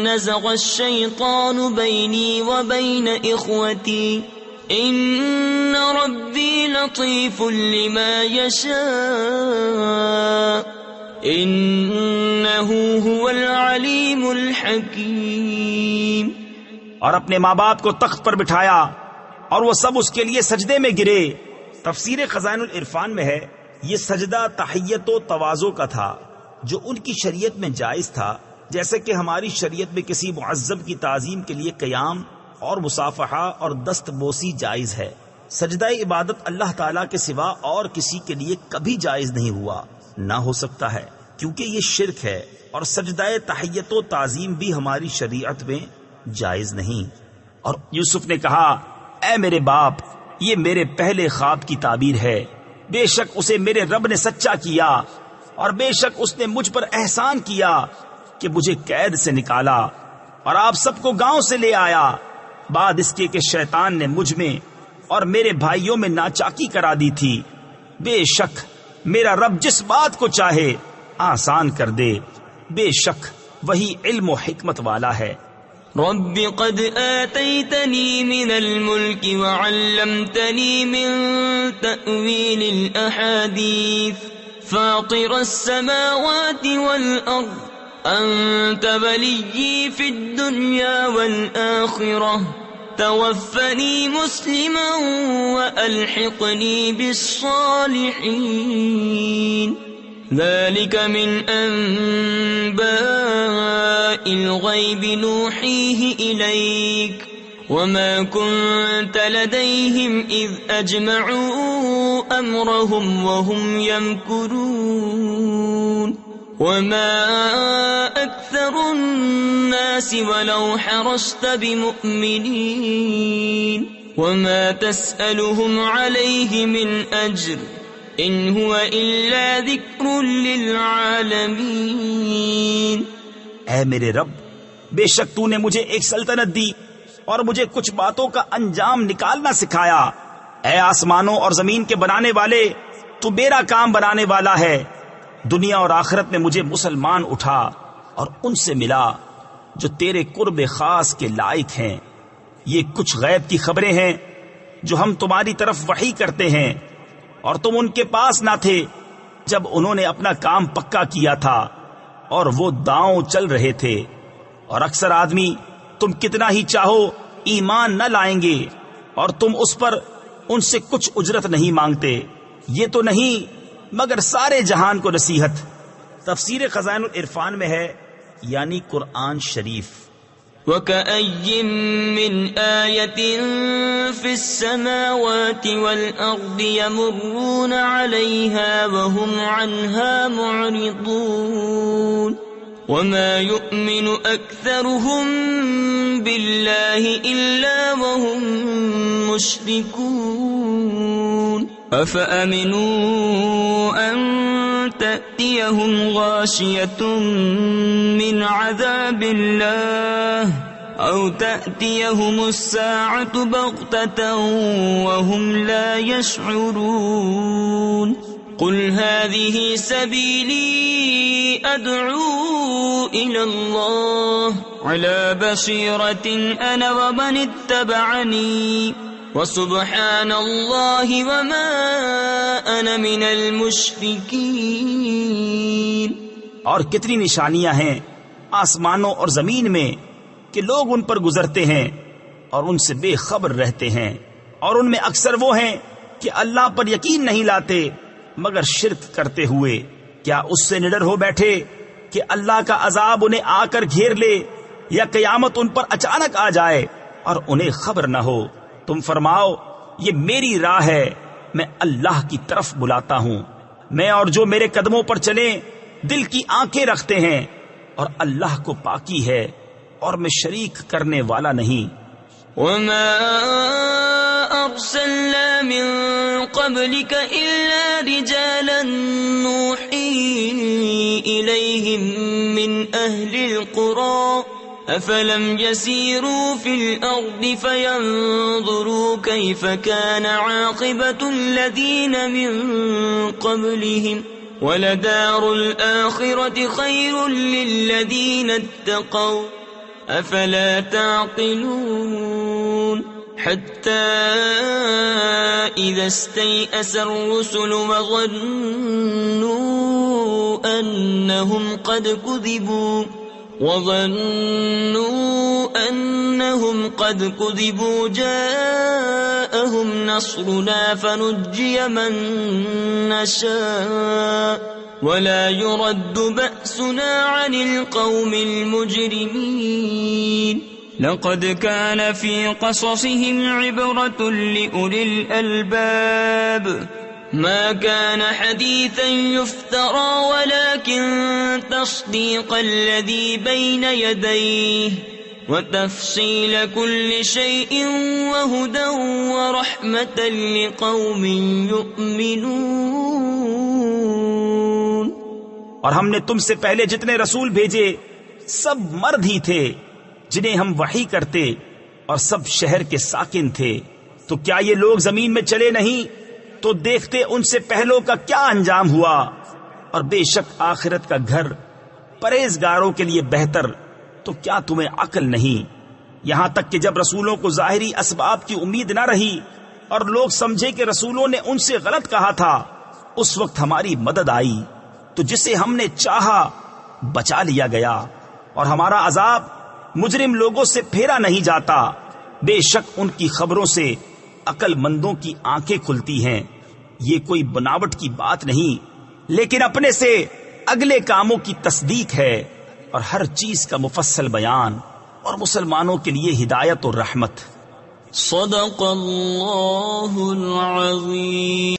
[SPEAKER 1] نزغ الشيطان بيني وبين إخوتي إن ربي لطيف لما يشاء إنه هو العليم الحكيم۔
[SPEAKER 2] اور اپنے ماں باپ کو تخت پر بٹھایا اور وہ سب اس کے لیے سجدے میں گرے۔ تفسیر خزائن العرفان میں ہے یہ سجدہ تحیت و تواضع کا تھا جو ان کی شریعت میں جائز تھا، جیسے کہ ہماری شریعت میں کسی معذب کی تعظیم کے لیے قیام اور مصافحہ اور دست بوسی جائز ہے۔ سجدہ عبادت اللہ تعالیٰ کے سوا اور کسی کے لیے کبھی جائز نہیں ہوا، نہ ہو سکتا ہے، کیونکہ یہ شرک ہے، اور سجدہ تحیت و تعظیم بھی ہماری شریعت میں جائز نہیں۔ اور یوسف نے کہا اے میرے باپ، یہ میرے پہلے خواب کی تعبیر ہے، بے شک اسے میرے رب نے سچا کیا، اور بے شک اس نے مجھ پر احسان کیا کہ مجھے قید سے نکالا اور آپ سب کو گاؤں سے لے آیا، بعد اس کے کہ شیطان نے مجھ میں اور میرے بھائیوں میں ناچاکی کرا دی تھی۔ بے شک میرا رب جس بات کو چاہے آسان کر دے، بے شک وہی علم و حکمت والا ہے۔
[SPEAKER 1] رب قد آتيتني من الملك وعلمتني من تأويل الأحاديث فاطر السماوات والأرض أنت وليي في الدنيا والآخرة توفني مسلما وألحقني بالصالحين ذلك من أنباء الغيب نوحيه إليك وما كنت لديهم إذ أجمعوا أمرهم وهم يمكرون وما أكثر الناس ولو حرصت بمؤمنين وما تسألهم عليه من أجر إن هو إلا ذكر للعالمين۔
[SPEAKER 2] اے میرے رب، بے شک تو نے مجھے ایک سلطنت دی اور مجھے کچھ باتوں کا انجام نکالنا سکھایا۔ اے آسمانوں اور زمین کے بنانے والے، تو میرا کام بنانے والا ہے۔ دنیا اور آخرت میں مجھے مسلمان اٹھا اور ان سے ملا جو تیرے قرب خاص کے لائق ہیں۔ یہ کچھ غیب کی خبریں ہیں جو ہم تمہاری طرف وحی کرتے ہیں، اور تم ان کے پاس نہ تھے جب انہوں نے اپنا کام پکا کیا تھا اور وہ داؤں چل رہے تھے۔ اور اکثر آدمی تم کتنا ہی چاہو ایمان نہ لائیں گے، اور تم اس پر ان سے کچھ اجرت نہیں مانگتے۔ یہ تو نہیں مگر سارے جہان کو نصیحت۔ تفسیر خزائن العرفان میں ہے، یعنی قرآن شریف۔
[SPEAKER 1] وَكَأَيٍّ مِّنْ آيَةٍ فِي السَّمَاوَاتِ وَالْأَرْضِ يَمُرُّونَ عَلَيْهَا وَهُمْ عَنْهَا مُعْرِضُونَ وَمَا يُؤْمِنُ أَكْثَرُهُم بِاللَّهِ إِلَّا وَهُم مُّشْرِكُونَ أَفَأَمِنُوا أَن تَأْتِيَهُمْ غَاشِيَةٌ مِّنْ عَذَابِ اللَّهِ أَوْ تَأْتِيَهُمُ السَّاعَةُ بَغْتَةً وَهُمْ لَا يَشْعُرُونَ قُلْ هَٰذِهِ سَبِيلِي أَدْعُو إِلَى اللَّهِ عَلَىٰ بَصِيرَةٍ أَنَا وَمَنِ اتَّبَعَنِي وَسُبْحَانَ اللَّهِ وَمَا أَنَا مِنَ الْمُشْرِكِينَ۔
[SPEAKER 2] اور کتنی نشانیاں ہیں آسمانوں اور زمین میں کہ لوگ ان پر گزرتے ہیں اور ان سے بے خبر رہتے ہیں، اور ان میں اکثر وہ ہیں کہ اللہ پر یقین نہیں لاتے مگر شرک کرتے ہوئے۔ کیا اس سے نڈر ہو بیٹھے کہ اللہ کا عذاب انہیں آ کر گھیر لے، یا قیامت ان پر اچانک آ جائے اور انہیں خبر نہ ہو؟ تم فرماؤ، یہ میری راہ ہے، میں اللہ کی طرف بلاتا ہوں۔ میں اور جو میرے قدموں پر چلیں دل کی آنکھیں رکھتے ہیں، اور اللہ کو پاکی ہے اور میں شریک کرنے والا نہیں۔
[SPEAKER 1] وما أرسلنا من قبلك إلا رجالا نوحي إليهم من أهل القرى أفلم يسيروا في الأرض فينظروا كيف كان عاقبة الذين من قبلهم ولدار الآخرة خير للذين اتقوا أفلا تعقلون حتى إذا استيأس الرسل وظنوا أنهم قد كذبوا جاءهم نصرنا فنجي من نشاء ولا يرد بأسنا عن القوم المجرمين لقد كان في قصصهم عبرة لأولي الألباب ما كان حديثا يفترى ولكن تصديق الذي بين يديه وتفصيل كل شيء وهدى ورحمة لقوم يؤمنون۔
[SPEAKER 2] اور ہم نے تم سے پہلے جتنے رسول بھیجے سب مرد ہی تھے جنہیں ہم وحی کرتے، اور سب شہر کے ساکن تھے۔ تو کیا یہ لوگ زمین میں چلے نہیں تو دیکھتے ان سے پہلوں کا کیا انجام ہوا، اور بے شک آخرت کا گھر پرہیزگاروں کے لیے بہتر۔ تو کیا تمہیں عقل نہیں؟ یہاں تک کہ جب رسولوں کو ظاہری اسباب کی امید نہ رہی اور لوگ سمجھے کہ رسولوں نے ان سے غلط کہا تھا، اس وقت ہماری مدد آئی تو جسے ہم نے چاہا بچا لیا گیا، اور ہمارا عذاب مجرم لوگوں سے پھیرا نہیں جاتا۔ بے شک ان کی خبروں سے عقل مندوں کی آنکھیں کھلتی ہیں۔ یہ کوئی بناوٹ کی بات نہیں، لیکن اپنے سے اگلے کاموں کی تصدیق ہے، اور ہر چیز کا مفصل بیان، اور مسلمانوں کے لیے ہدایت اور رحمت۔
[SPEAKER 1] صدق اللہ العظیم۔